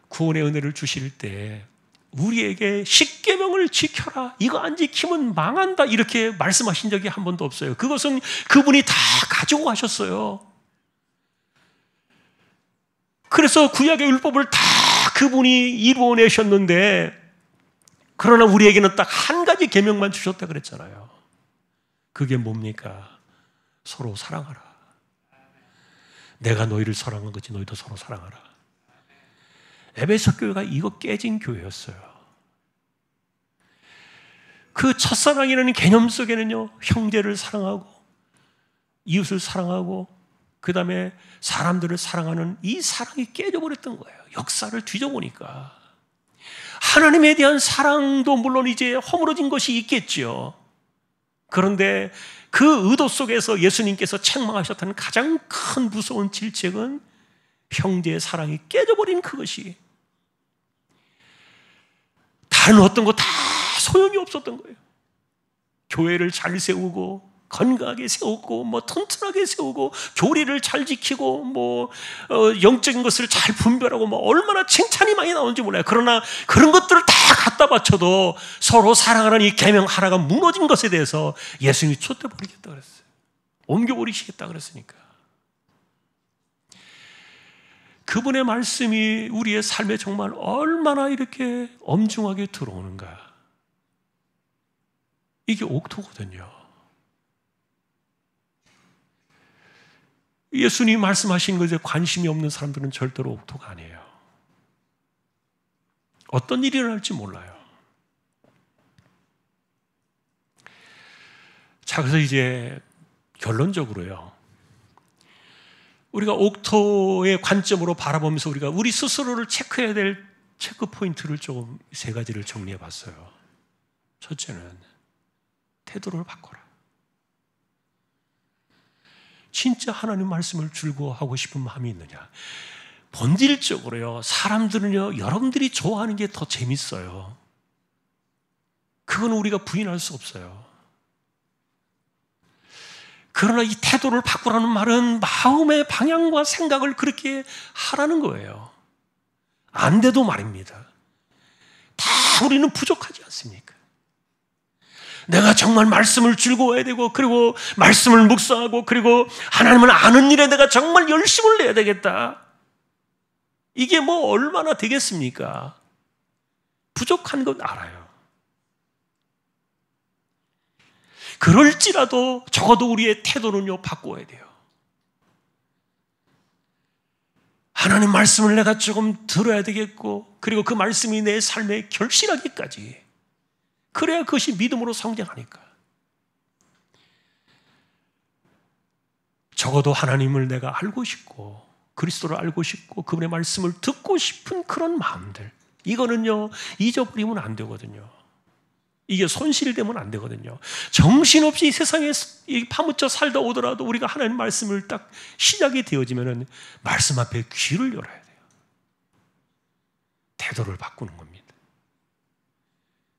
구원의 은혜를 주실 때 우리에게 십계명을 지켜라, 이거 안 지키면 망한다, 이렇게 말씀하신 적이 한 번도 없어요. 그것은 그분이 다 가지고 가셨어요. 그래서 구약의 율법을 다 그분이 이루어내셨는데, 그러나 우리에게는 딱 한 가지 계명만 주셨다 그랬잖아요. 그게 뭡니까? 서로 사랑하라. 내가 너희를 사랑한 거지 너희도 서로 사랑하라. 에베소 교회가 이거 깨진 교회였어요. 그 첫사랑이라는 개념 속에는요, 형제를 사랑하고 이웃을 사랑하고 그 다음에 사람들을 사랑하는 이 사랑이 깨져버렸던 거예요. 역사를 뒤져보니까 하나님에 대한 사랑도 물론 이제 허물어진 것이 있겠죠. 그런데 그 의도 속에서 예수님께서 책망하셨다는 가장 큰 무서운 질책은 형제의 사랑이 깨져버린 그것이, 다른 어떤 거 다 소용이 없었던 거예요. 교회를 잘 세우고 건강하게 세우고 뭐 튼튼하게 세우고 교리를 잘 지키고 영적인 것을 잘 분별하고 얼마나 칭찬이 많이 나오는지 몰라요. 그러나 그런 것들을 다 갖다 바쳐도 서로 사랑하는 이 계명 하나가 무너진 것에 대해서 예수님이 쫓겨버리겠다 그랬어요. 옮겨버리시겠다 그랬으니까. 그분의 말씀이 우리의 삶에 정말 얼마나 이렇게 엄중하게 들어오는가. 이게 옥토거든요. 예수님이 말씀하신 것에 관심이 없는 사람들은 절대로 옥토가 아니에요. 어떤 일이 일어날지 몰라요. 자, 그래서 이제 결론적으로요, 우리가 옥토의 관점으로 바라보면서 우리가 우리 스스로를 체크해야 될 체크 포인트를 조금 세 가지를 정리해 봤어요. 첫째는 태도를 바꿔라. 진짜 하나님 말씀을 즐거워하고 싶은 마음이 있느냐? 본질적으로요, 사람들은요, 여러분들이 좋아하는 게 더 재밌어요. 그건 우리가 부인할 수 없어요. 그러나 이 태도를 바꾸라는 말은 마음의 방향과 생각을 그렇게 하라는 거예요. 안 돼도 말입니다. 다 우리는 부족하지 않습니까? 내가 정말 말씀을 즐거워해야 되고, 그리고 말씀을 묵상하고, 그리고 하나님을 아는 일에 내가 정말 열심을 내야 되겠다. 이게 얼마나 되겠습니까? 부족한 건 알아요. 그럴지라도 적어도 우리의 태도는요, 바꿔야 돼요. 하나님 말씀을 내가 조금 들어야 되겠고, 그리고 그 말씀이 내 삶에 결실하기까지, 그래야 그것이 믿음으로 성장하니까. 적어도 하나님을 내가 알고 싶고 그리스도를 알고 싶고 그분의 말씀을 듣고 싶은 그런 마음들, 이거는요, 잊어버리면 안 되거든요. 이게 손실되면 안 되거든요. 정신없이 이 세상에 파묻혀 살다 오더라도 우리가 하나님 말씀을 딱 시작이 되어지면은 말씀 앞에 귀를 열어야 돼요. 태도를 바꾸는 겁니다.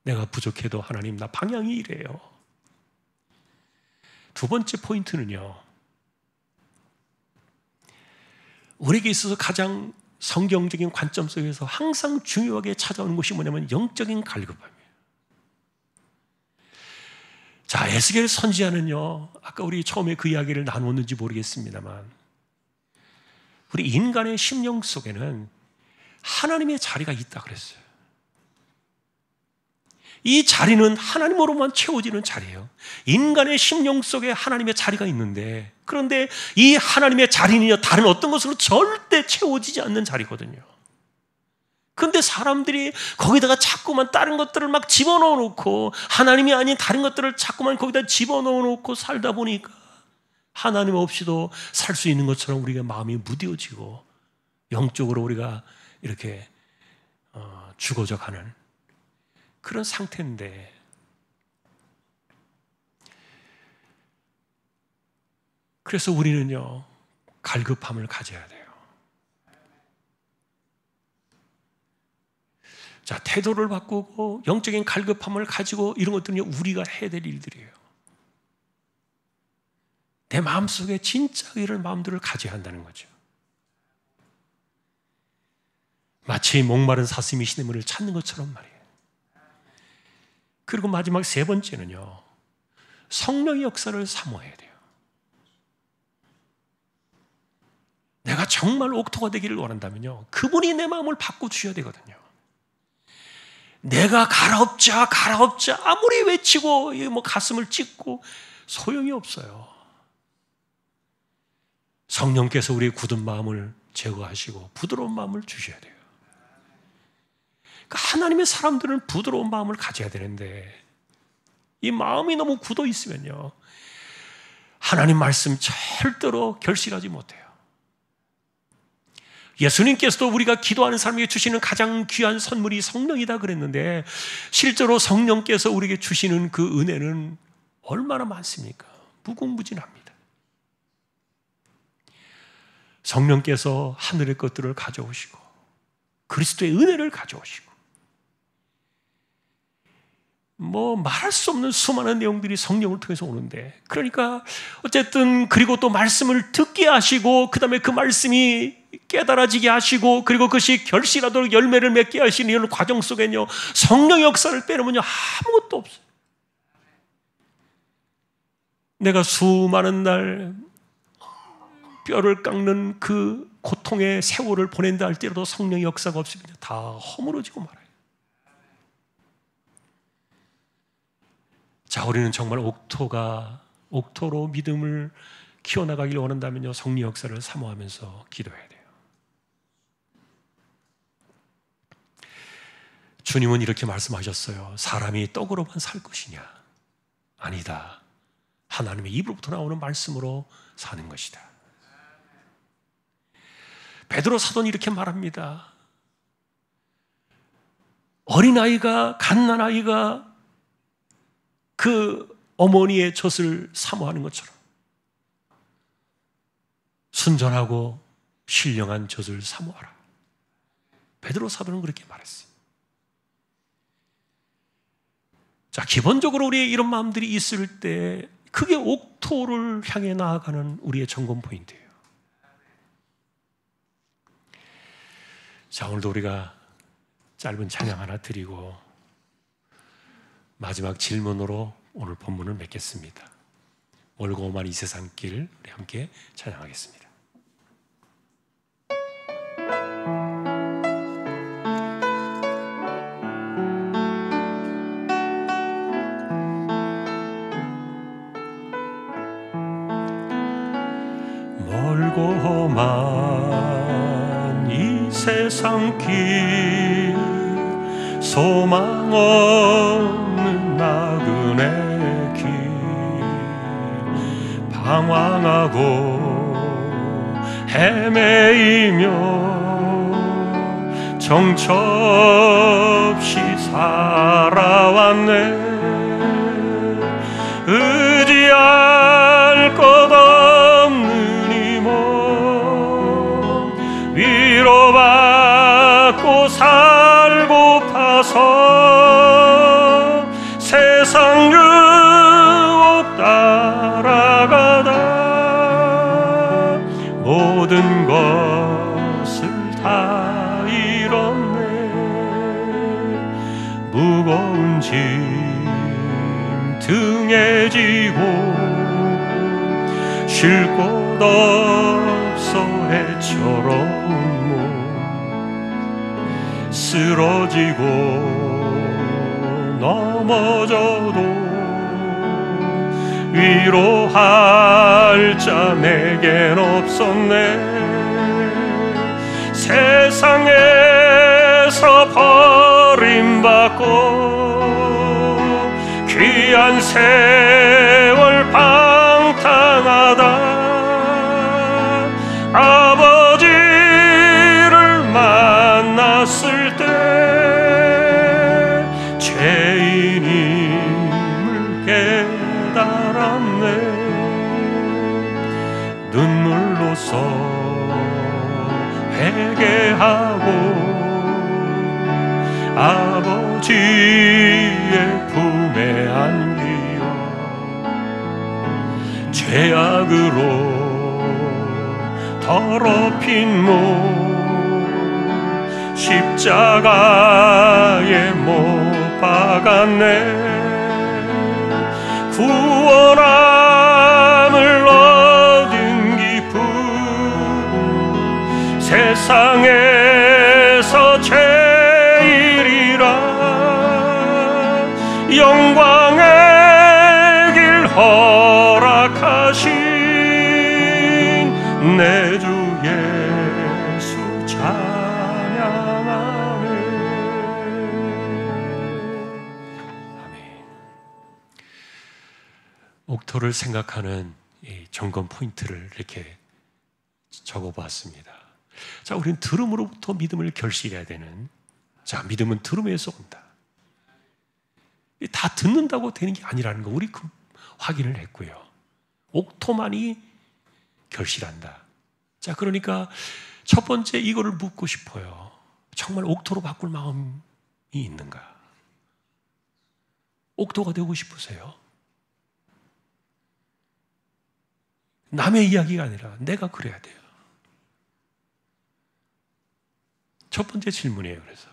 내가 부족해도 하나님, 나 방향이 이래요. 두 번째 포인트는요, 우리에게 있어서 가장 성경적인 관점 속에서 항상 중요하게 찾아오는 것이 뭐냐면 영적인 갈급함이에요. 자, 에스겔 선지자는요, 아까 우리 처음에 그 이야기를 나누었는지 모르겠습니다만, 우리 인간의 심령 속에는 하나님의 자리가 있다 그랬어요. 이 자리는 하나님으로만 채워지는 자리예요. 인간의 심령 속에 하나님의 자리가 있는데, 그런데 이 하나님의 자리는요, 다른 어떤 것으로 절대 채워지지 않는 자리거든요. 그런데 사람들이 거기다가 자꾸만 다른 것들을 막 집어넣어 놓고, 하나님이 아닌 다른 것들을 자꾸만 거기다 집어넣어 놓고 살다 보니까 하나님 없이도 살 수 있는 것처럼 우리가 마음이 무뎌지고 영적으로 우리가 이렇게 죽어져 가는 그런 상태인데, 그래서 우리는요, 갈급함을 가져야 돼요. 자, 태도를 바꾸고 영적인 갈급함을 가지고 이런 것들은 우리가 해야 될 일들이에요. 내 마음속에 진짜 이런 마음들을 가져야 한다는 거죠. 마치 목마른 사슴이 시냇물을 찾는 것처럼 말이에요. 그리고 마지막 세 번째는요, 성령의 역사를 사모해야 돼요. 내가 정말 옥토가 되기를 원한다면요, 그분이 내 마음을 바꿔주셔야 되거든요. 내가 갈아엎자 아무리 외치고 가슴을 찢고 소용이 없어요. 성령께서 우리의 굳은 마음을 제거하시고 부드러운 마음을 주셔야 돼요. 그러니까 하나님의 사람들은 부드러운 마음을 가져야 되는데 이 마음이 너무 굳어 있으면요, 하나님 말씀 절대로 결실하지 못해요. 예수님께서도 우리가 기도하는 사람에게 주시는 가장 귀한 선물이 성령이다 그랬는데, 실제로 성령께서 우리에게 주시는 그 은혜는 얼마나 많습니까? 무궁무진합니다. 성령께서 하늘의 것들을 가져오시고 그리스도의 은혜를 가져오시고 말할 수 없는 수많은 내용들이 성령을 통해서 오는데, 그러니까 어쨌든 그리고 또 말씀을 듣게 하시고 그 다음에 그 말씀이 깨달아지게 하시고 그리고 그것이 결실하도록 열매를 맺게 하시는 이런 과정 속에는요, 성령의 역사를 빼놓으면요 아무것도 없어요. 내가 수많은 날 뼈를 깎는 그 고통의 세월을 보낸다 할지라도 성령의 역사가 없으면 다 허물어지고 말아요. 자, 우리는 정말 옥토로 믿음을 키워나가길 원한다면요, 성령 역사를 사모하면서 기도해야 돼요. 주님은 이렇게 말씀하셨어요. 사람이 떡으로만 살 것이냐? 아니다. 하나님의 입으로부터 나오는 말씀으로 사는 것이다. 베드로 사도는 이렇게 말합니다. 어린아이가, 갓난아이가 그 어머니의 젖을 사모하는 것처럼 순전하고 신령한 젖을 사모하라. 베드로 사도는 그렇게 말했어요. 자, 기본적으로 우리의 이런 마음들이 있을 때 그게 옥토를 향해 나아가는 우리의 점검 포인트예요. 자, 오늘도 우리가 짧은 찬양 하나 드리고 마지막 질문으로 오늘 본문을 맺겠습니다. 멀고 험한 이 세상 길, 우리 함께 찬양하겠습니다. 멀고 험한 이 세상 길, 소망 없는 나그네 길, 방황하고 헤매이며 정처 없이 살아왔네. 의지할 것 없는 이 몸 위로받고 살고파서 세상 유혹 따라가다 모든 것을 다 잃었네. 무거운 짐 등에 지고 쉴 곳 없어 애처로운 몸 쓰러지고 넘어져도 위로할 자 내겐 없었네. 세상에서 버림받고 귀한 세월 방탕하다 아버지를 만났을 때 죄인임을 깨달았네. 하고 아버지의 품에 안기어 죄악으로 더럽힌 몸 십자가에 못 박았네. 구원함을 얻은 기쁨 세상에서 제일이라. 영광의 길 허락하신 내 주 예수 찬양하네. 아멘. 옥토를 생각하는 이 점검 포인트를 이렇게 적어봤습니다. 자, 우리는 들음으로부터 믿음을 결실해야 되는, 자, 믿음은 들음에서 온다. 다 듣는다고 되는 게 아니라는 거 우리 확인을 했고요. 옥토만이 결실한다. 자, 그러니까 첫 번째 이거를 묻고 싶어요. 정말 옥토로 바꿀 마음이 있는가? 옥토가 되고 싶으세요? 남의 이야기가 아니라 내가 그래야 돼요. 첫 번째 질문이에요. 그래서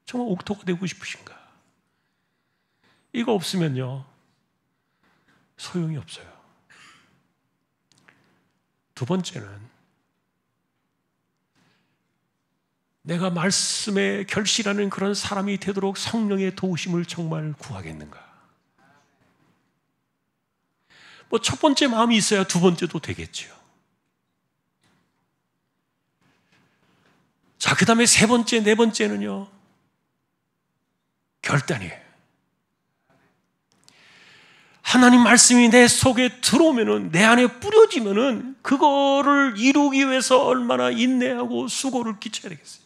정말 옥토가 되고 싶으신가? 이거 없으면요 소용이 없어요. 두 번째는 내가 말씀에 결실하는 그런 사람이 되도록 성령의 도우심을 정말 구하겠는가? 뭐 첫 번째 마음이 있어야 두 번째도 되겠죠. 자, 그 다음에 세 번째, 네 번째는요 결단이에요. 하나님 말씀이 내 속에 들어오면은, 내 안에 뿌려지면은 그거를 이루기 위해서 얼마나 인내하고 수고를 끼쳐야 되겠어요.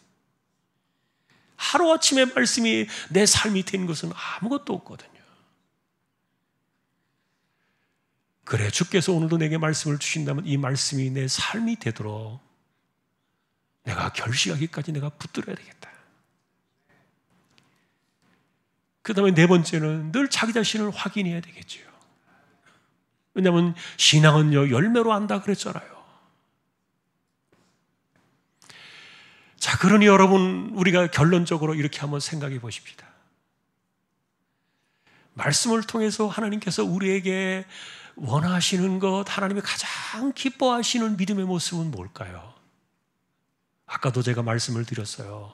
하루아침에 말씀이 내 삶이 된 것은 아무것도 없거든요. 그래, 주께서 오늘도 내게 말씀을 주신다면 이 말씀이 내 삶이 되도록 내가 결실하기까지 내가 붙들어야 되겠다. 그 다음에 네 번째는 늘 자기 자신을 확인해야 되겠죠. 왜냐하면 신앙은요 열매로 한다 그랬잖아요. 자, 그러니 여러분, 우리가 결론적으로 이렇게 한번 생각해 보십시다. 말씀을 통해서 하나님께서 우리에게 원하시는 것, 하나님이 가장 기뻐하시는 믿음의 모습은 뭘까요? 아까도 제가 말씀을 드렸어요.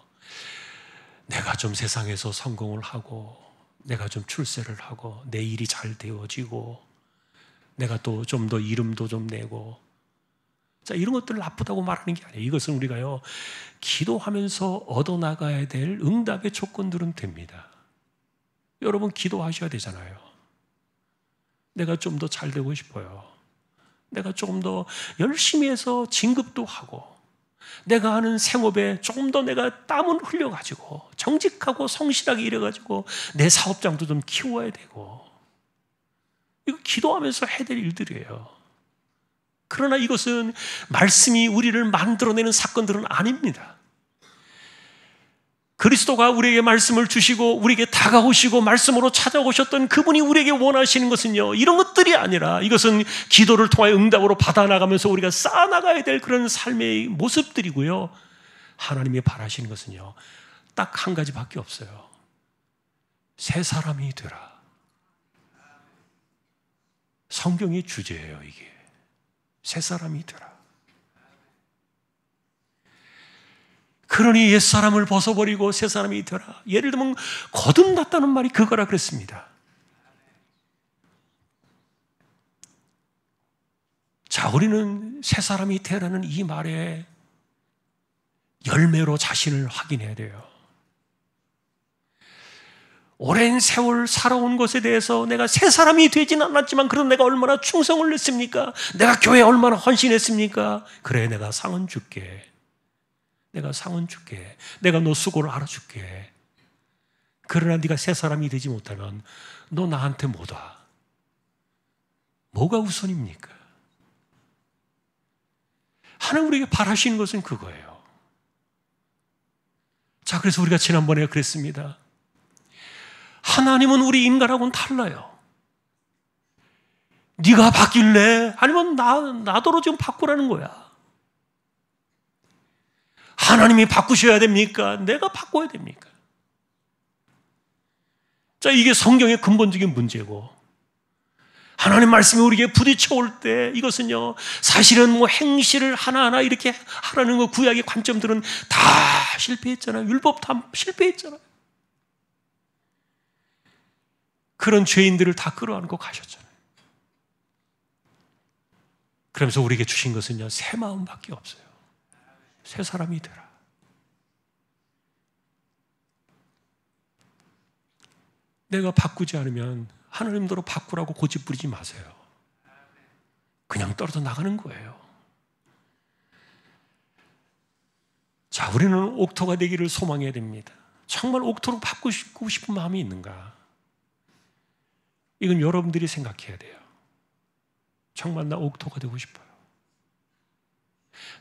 내가 좀 세상에서 성공을 하고, 내가 좀 출세를 하고, 내 일이 잘 되어지고, 내가 또 좀 더 이름도 좀 내고, 자, 이런 것들 나쁘다고 말하는 게 아니에요. 이것은 우리가요 기도하면서 얻어나가야 될 응답의 조건들은 됩니다. 여러분 기도하셔야 되잖아요. 내가 좀 더 잘 되고 싶어요. 내가 조금 더 열심히 해서 진급도 하고, 내가 하는 생업에 조금 더 내가 땀을 흘려가지고 정직하고 성실하게 일해가지고 내 사업장도 좀 키워야 되고, 이거 기도하면서 해야 될 일들이에요. 그러나 이것은 말씀이 우리를 만들어내는 사건들은 아닙니다. 그리스도가 우리에게 말씀을 주시고 우리에게 다가오시고 말씀으로 찾아오셨던 그분이 우리에게 원하시는 것은요 이런 것들이 아니라, 이것은 기도를 통하여 응답으로 받아나가면서 우리가 쌓아나가야 될 그런 삶의 모습들이고요. 하나님이 바라시는 것은요 딱 한 가지밖에 없어요. 새 사람이 되라. 성경의 주제예요. 이게 새 사람이 되라. 그러니 옛사람을 벗어버리고 새 사람이 되라. 예를 들면 거듭났다는 말이 그거라 그랬습니다. 자, 우리는 새 사람이 되라는 이 말에 열매로 자신을 확인해야 돼요. 오랜 세월 살아온 것에 대해서 내가 새 사람이 되지는 않았지만 그래도 내가 얼마나 충성을 했습니까? 내가 교회에 얼마나 헌신했습니까? 그래, 내가 상은 줄게. 내가 상은 줄게. 내가 너 수고를 알아줄게. 그러나 네가 새 사람이 되지 못하면 너 나한테 못 와. 뭐가 우선입니까? 하나님 우리에게 바라시는 것은 그거예요. 자, 그래서 우리가 지난번에 그랬습니다. 하나님은 우리 인간하고는 달라요. 네가 바뀔래? 아니면 나더러 좀 바꾸라는 거야. 하나님이 바꾸셔야 됩니까? 내가 바꿔야 됩니까? 자, 이게 성경의 근본적인 문제고, 하나님 말씀이 우리에게 부딪혀 올 때 이것은요, 사실은 뭐 행실을 하나하나 이렇게 하라는 거, 구약의 관점들은 다 실패했잖아요. 율법 다 실패했잖아요. 그런 죄인들을 다 끌어안고 가셨잖아요. 그러면서 우리에게 주신 것은요, 새 마음밖에 없어요. 새 사람이 되라. 내가 바꾸지 않으면 하나님대로 바꾸라고 고집 부리지 마세요. 그냥 떨어져 나가는 거예요. 자, 우리는 옥토가 되기를 소망해야 됩니다. 정말 옥토로 바꾸고 싶은 마음이 있는가? 이건 여러분들이 생각해야 돼요. 정말 나 옥토가 되고 싶어요.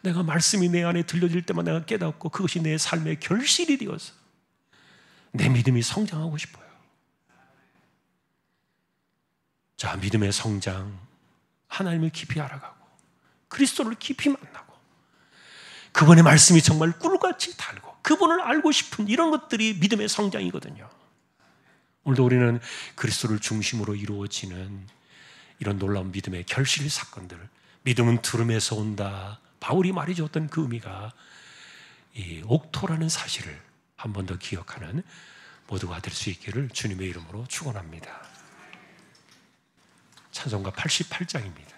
내가 말씀이 내 안에 들려질 때만 내가 깨닫고 그것이 내 삶의 결실이 되어서 내 믿음이 성장하고 싶어요. 자, 믿음의 성장, 하나님을 깊이 알아가고 그리스도를 깊이 만나고 그분의 말씀이 정말 꿀같이 달고 그분을 알고 싶은 이런 것들이 믿음의 성장이거든요. 오늘도 우리는 그리스도를 중심으로 이루어지는 이런 놀라운 믿음의 결실 사건들, 믿음은 들음에서 온다, 바울이 말해줬던 그 의미가 이 옥토라는 사실을 한 번 더 기억하는 모두가 될 수 있기를 주님의 이름으로 축원합니다. 찬송가 88장입니다.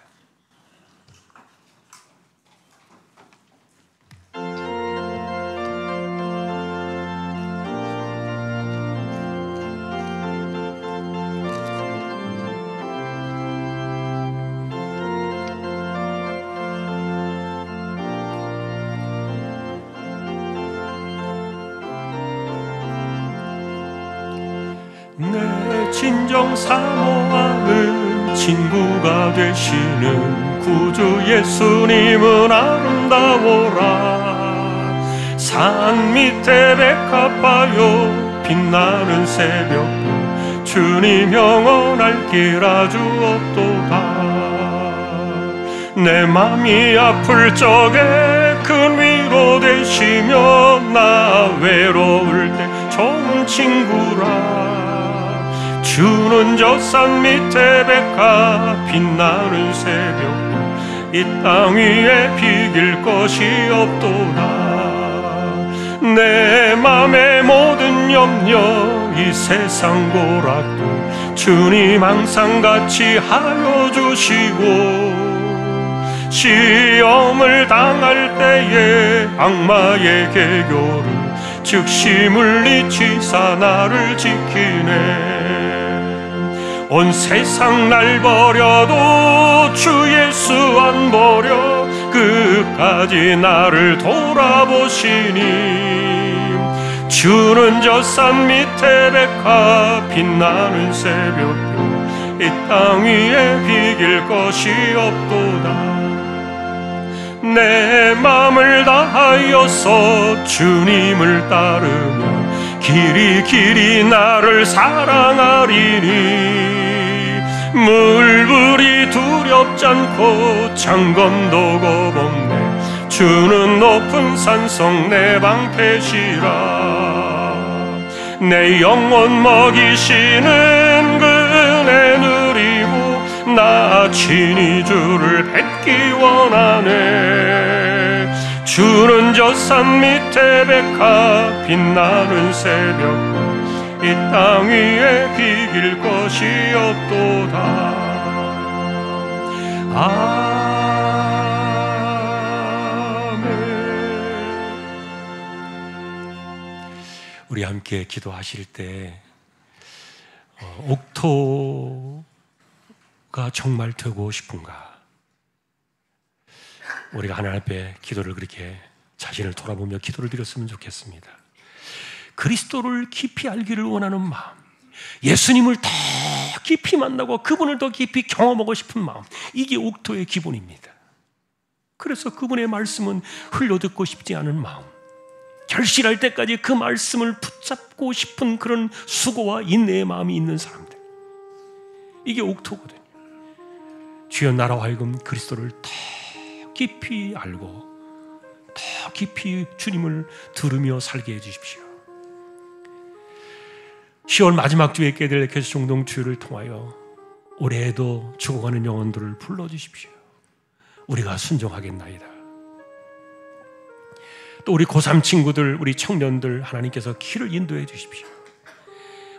내 진정 사모하는 친구가 되시는 구주 예수님은 아름다워라. 산 밑에 백합하여 빛나는 새벽별 주님 영원할 길 아주 없도다. 내 맘이 아플 적에 큰 위로 되시며 나 외로울 때 좋은 친구라. 주는 저 산 밑에 백합 빛나는 새벽별 이 땅 위에 비길 것이 없도다. 내 맘의 모든 염려 이 세상 고락도 주님 항상 같이 하여 주시고 시험을 당할 때에 악마의 계교를 즉시 물리치사 나를 지키네. 온 세상 날 버려도 주 예수 안 버려 끝까지 나를 돌아보시니 주는 저 산 밑에 백합 빛나는 새벽별 이 땅 위에 비길 것이 없도다. 내 맘을 다하여서 주님을 따르면 길이 길이 나를 사랑하리니 물불이 두렵지 않고 창검도 겁없네. 주는 높은 산성 내 방패시라. 내 영혼 먹이시는 그 은혜 누리고 나 친히 주를 뵙기 원하네. 주는 저 산 밑에 백합 빛나는 새벽별 이 땅 위에 비길 것이 없도다. 아멘. 우리 함께 기도하실 때 옥토가 정말 되고 싶은가? 우리가 하나님 앞에 기도를 그렇게 자신을 돌아보며 기도를 드렸으면 좋겠습니다. 그리스도를 깊이 알기를 원하는 마음, 예수님을 더 깊이 만나고 그분을 더 깊이 경험하고 싶은 마음, 이게 옥토의 기본입니다. 그래서 그분의 말씀은 흘려듣고 싶지 않은 마음, 결실할 때까지 그 말씀을 붙잡고 싶은 그런 수고와 인내의 마음이 있는 사람들, 이게 옥토거든요. 주여 나로 하여금 그리스도를 더 깊이 알고 더 깊이 주님을 들으며 살게 해주십시오. 10월 마지막 주에 있게 될 에케소 총동주일을 통하여 올해에도 죽어가는 영혼들을 불러주십시오. 우리가 순종하겠나이다. 또 우리 고3 친구들, 우리 청년들 하나님께서 길을 인도해 주십시오.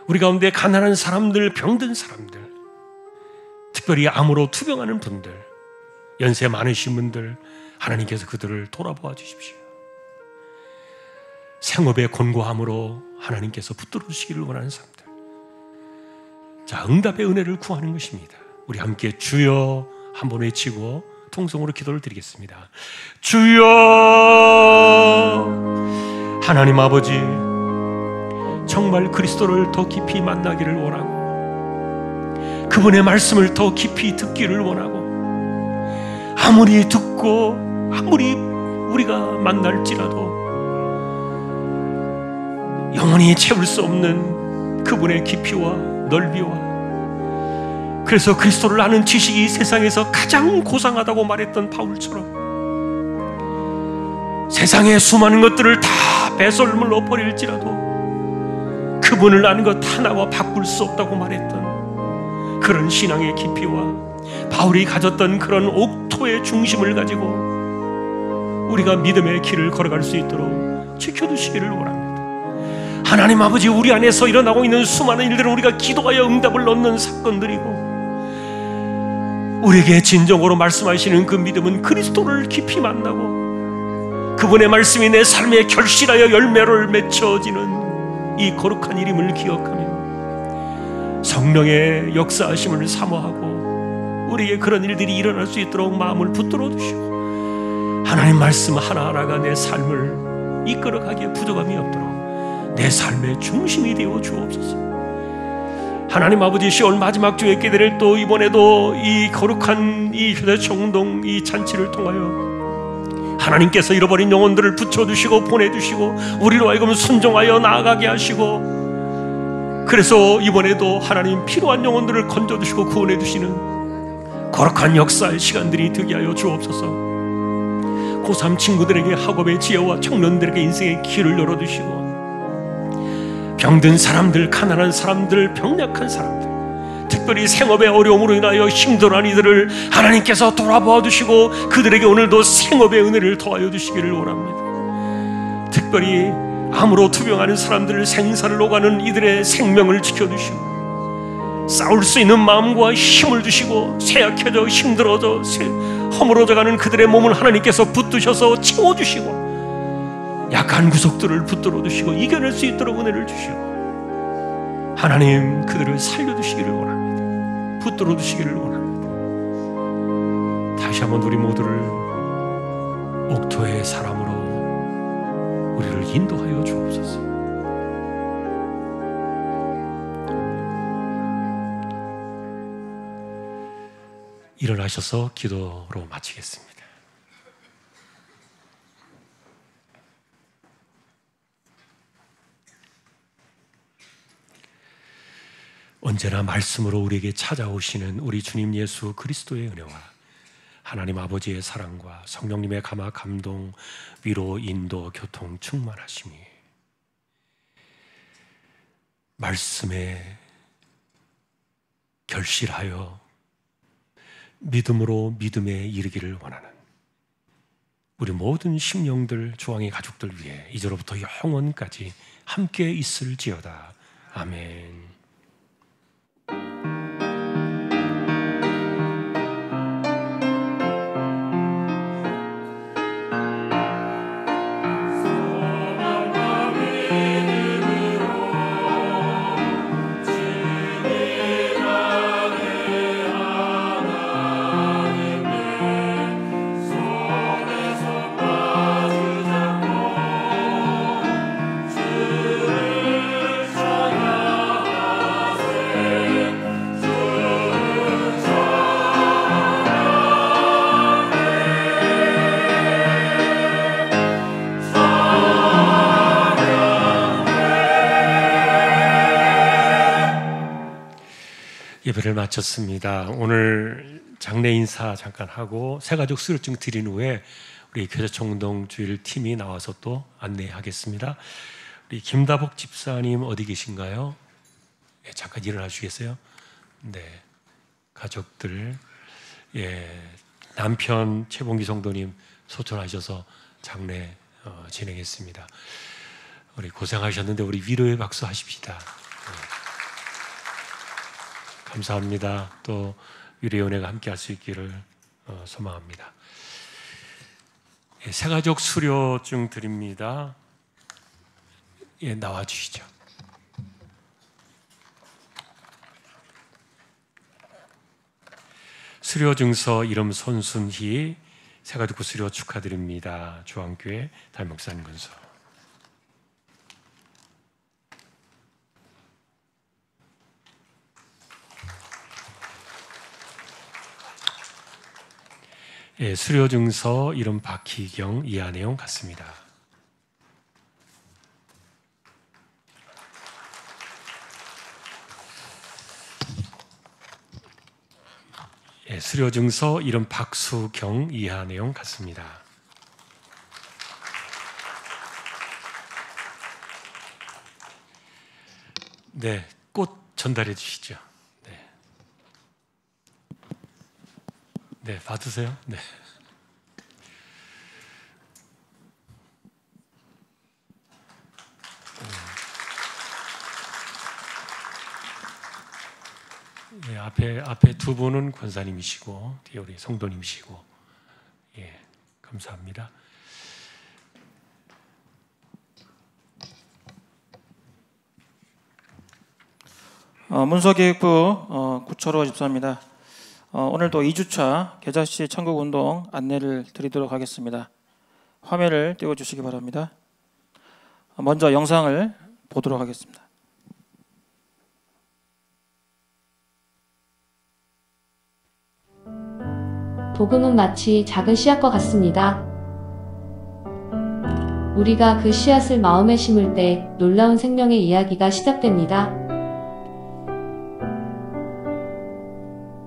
우리 가운데 가난한 사람들, 병든 사람들, 특별히 암으로 투병하는 분들, 연세 많으신 분들, 하나님께서 그들을 돌아보아 주십시오. 생업의 곤고함으로 하나님께서 붙들어 주시기를 원하는 사람들, 자, 응답의 은혜를 구하는 것입니다. 우리 함께 주여 한번 외치고 통성으로 기도를 드리겠습니다. 주여, 하나님 아버지, 정말 그리스도를 더 깊이 만나기를 원하고 그분의 말씀을 더 깊이 듣기를 원하고, 아무리 듣고 아무리 우리가 만날지라도 영원히 채울 수 없는 그분의 깊이와 넓이와, 그래서 그리스도를 아는 지식이 이 세상에서 가장 고상하다고 말했던 바울처럼 세상의 수많은 것들을 다 배설물로 버릴지라도 그분을 아는 것 하나와 바꿀 수 없다고 말했던 그런 신앙의 깊이와 바울이 가졌던 그런 옥토의 중심을 가지고 우리가 믿음의 길을 걸어갈 수 있도록 지켜주시기를 원합니다. 하나님 아버지, 우리 안에서 일어나고 있는 수많은 일들은 우리가 기도하여 응답을 얻는 사건들이고, 우리에게 진정으로 말씀하시는 그 믿음은 그리스도를 깊이 만나고 그분의 말씀이 내 삶에 결실하여 열매를 맺혀지는 이 거룩한 일임을 기억하며 성령의 역사하심을 사모하고 우리에게 그런 일들이 일어날 수 있도록 마음을 붙들어 주시고, 하나님 말씀 하나하나가 내 삶을 이끌어가기에 부족함이 없도록 내 삶의 중심이 되어 주옵소서. 하나님 아버지, 10월 마지막 주에 있게 될 또 이번에도 이 거룩한 이 휴대총동 이 잔치를 통하여 하나님께서 잃어버린 영혼들을 붙여주시고 보내주시고 우리로 하여금 순종하여 나아가게 하시고, 그래서 이번에도 하나님 필요한 영혼들을 건져주시고 구원해주시는 거룩한 역사의 시간들이 되게 하여 주옵소서. 고3 친구들에게 학업의 지혜와 청년들에게 인생의 길을 열어주시고, 병든 사람들, 가난한 사람들, 병약한 사람들, 특별히 생업의 어려움으로 인하여 힘들어하는 이들을 하나님께서 돌아보아 주시고 그들에게 오늘도 생업의 은혜를 더하여 주시기를 원합니다. 특별히 암으로 투병하는 사람들을 생사를 오가는 이들의 생명을 지켜주시고, 싸울 수 있는 마음과 힘을 주시고, 쇠약해져 힘들어져 허물어져가는 그들의 몸을 하나님께서 붙드셔서 채워주시고, 약한 구석들을 붙들어 주시고 이겨낼 수 있도록 은혜를 주시고, 하나님 그들을 살려주시기를 원합니다. 붙들어 주시기를 원합니다. 다시 한번 우리 모두를 옥토의 사람으로 우리를 인도하여 주옵소서. 일어나셔서 기도로 마치겠습니다. 언제나 말씀으로 우리에게 찾아오시는 우리 주님 예수 그리스도의 은혜와 하나님 아버지의 사랑과 성령님의 감화 감동, 위로, 인도, 교통, 충만하심이 말씀에 결실하여 믿음으로 믿음에 이르기를 원하는 우리 모든 심령들, 조항의 가족들 위해 이제로부터 영원까지 함께 있을지어다. 아멘. 예배를 마쳤습니다. 오늘 장례 인사 잠깐 하고 새가족 수료증 드린 후에 우리 교제청동 주일 팀이 나와서 또 안내하겠습니다. 우리 김다복 집사님 어디 계신가요? 네, 잠깐 일어나 주시겠어요? 네, 가족들, 남편 최봉기 성도님 소천하셔서 장례 진행했습니다. 우리 고생하셨는데 우리 위로의 박수 하십시다. 감사합니다. 또 위로의 은혜가 함께 할 수 있기를 소망합니다. 새가족 수료증 드립니다. 나와 주시죠. 수료증서 이름 손순희 새가족 수료 축하드립니다. 주안교회 담임목사님 근서. 수료증서 이름 박희경 이하 내용 같습니다. 수료증서 이름 박수경 이하 내용 같습니다. 네, 꽃 전달해 주시죠. 네, 받으세요. 네. 네, 앞에 두 분은 권사님이시고 뒤에 우리 성도님이시고, 감사합니다. 문서기획부 구철호 집사입니다. 오늘도 2주차 계좌시 천국운동 안내를 드리도록 하겠습니다. 화면을 띄워주시기 바랍니다. 먼저 영상을 보도록 하겠습니다. 복음은 마치 작은 씨앗과 같습니다. 우리가 그 씨앗을 마음에 심을 때 놀라운 생명의 이야기가 시작됩니다.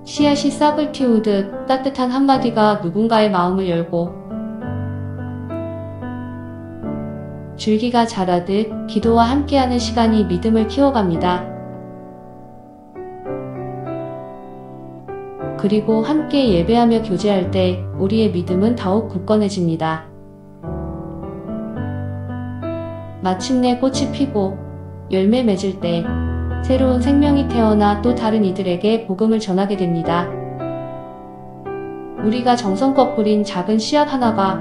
씨앗이 싹을 틔우듯 따뜻한 한마디가 누군가의 마음을 열고 줄기가 자라듯 기도와 함께하는 시간이 믿음을 키워갑니다. 그리고 함께 예배하며 교제할 때 우리의 믿음은 더욱 굳건해집니다. 마침내 꽃이 피고 열매 맺을 때 새로운 생명이 태어나 또 다른 이들에게 복음을 전하게 됩니다. 우리가 정성껏 뿌린 작은 씨앗 하나가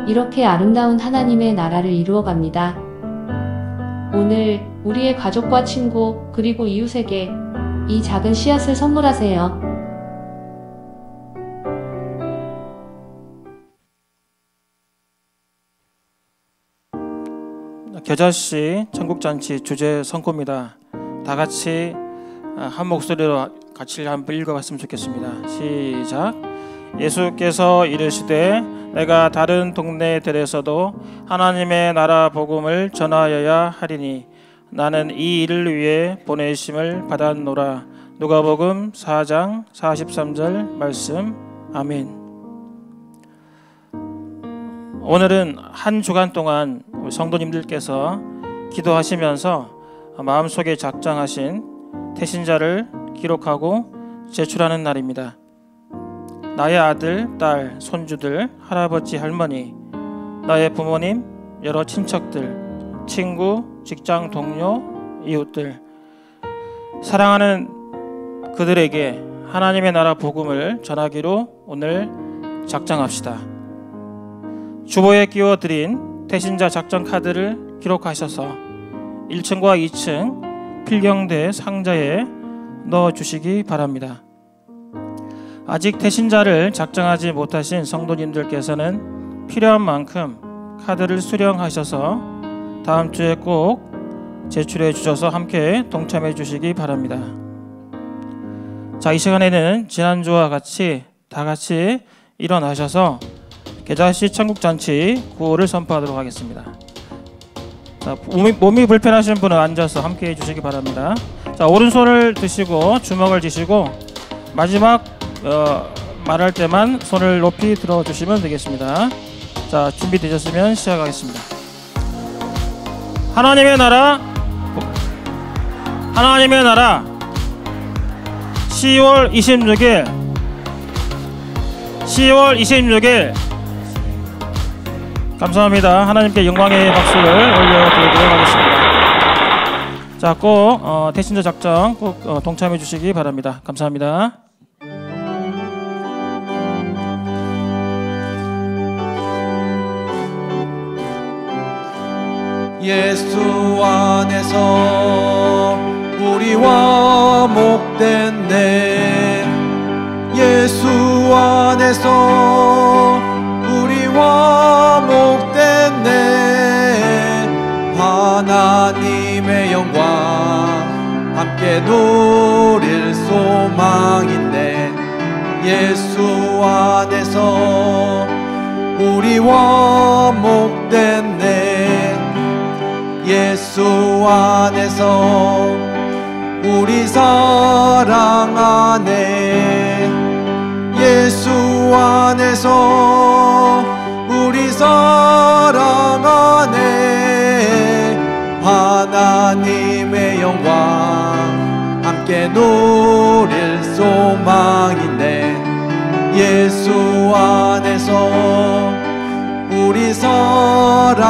이렇게 아름다운 하나님의 나라를 이루어갑니다. 오늘 우리의 가족과 친구 그리고 이웃에게 이 작은 씨앗을 선물하세요. 겨자씨 천국잔치 주제 선고입니다. 다 같이 한 목소리로 같이 한번 읽어봤으면 좋겠습니다. 시작. 예수께서 이르시되 내가 다른 동네들에서도 하나님의 나라 복음을 전하여야 하리니 나는 이 일을 위해 보내심을 받았노라. 누가복음 4장 43절 말씀. 아멘. 오늘은 한 주간 동안 성도님들께서 기도하시면서 마음속에 작정하신 태신자를 기록하고 제출하는 날입니다. 나의 아들, 딸, 손주들, 할아버지, 할머니, 나의 부모님, 여러 친척들, 친구, 직장 동료, 이웃들, 사랑하는 그들에게 하나님의 나라 복음을 전하기로 오늘 작정합시다. 주보에 끼워드린 태신자 작전 카드를 기록하셔서 1층과 2층 필경대 상자에 넣어주시기 바랍니다. 아직 태신자를 작정하지 못하신 성도님들께서는 필요한 만큼 카드를 수령하셔서 다음 주에 꼭 제출해 주셔서 함께 동참해 주시기 바랍니다. 자, 이 시간에는 지난주와 같이 다 같이 일어나셔서 계좌시 천국잔치 구호를 선포하도록 하겠습니다. 자, 몸이 불편하신 분은 앉아서 함께 해주시기 바랍니다. 자, 오른손을 드시고 주먹을 쥐시고 마지막 말할 때만 손을 높이 들어주시면 되겠습니다. 자, 준비되셨으면 시작하겠습니다. 하나님의 나라 10월 26일 감사합니다. 하나님께 영광의 박수를 올려드리도록 하겠습니다. 자, 꼭 태신자 작정 꼭 동참해 주시기 바랍니다. 감사합니다. 예수 안에서 우리와 목됐네. 예수 안에서 우리와 목됐네. 하나님의 영광 함께 누릴 소망인데. 예수 안에서 우리와 목됐네. 예수 안에서 우리 사랑하네. 예수 안에서 우리 사랑하네. 하나님의 영광 함께 누릴 소망인데. 예수 안에서 우리 사랑하네.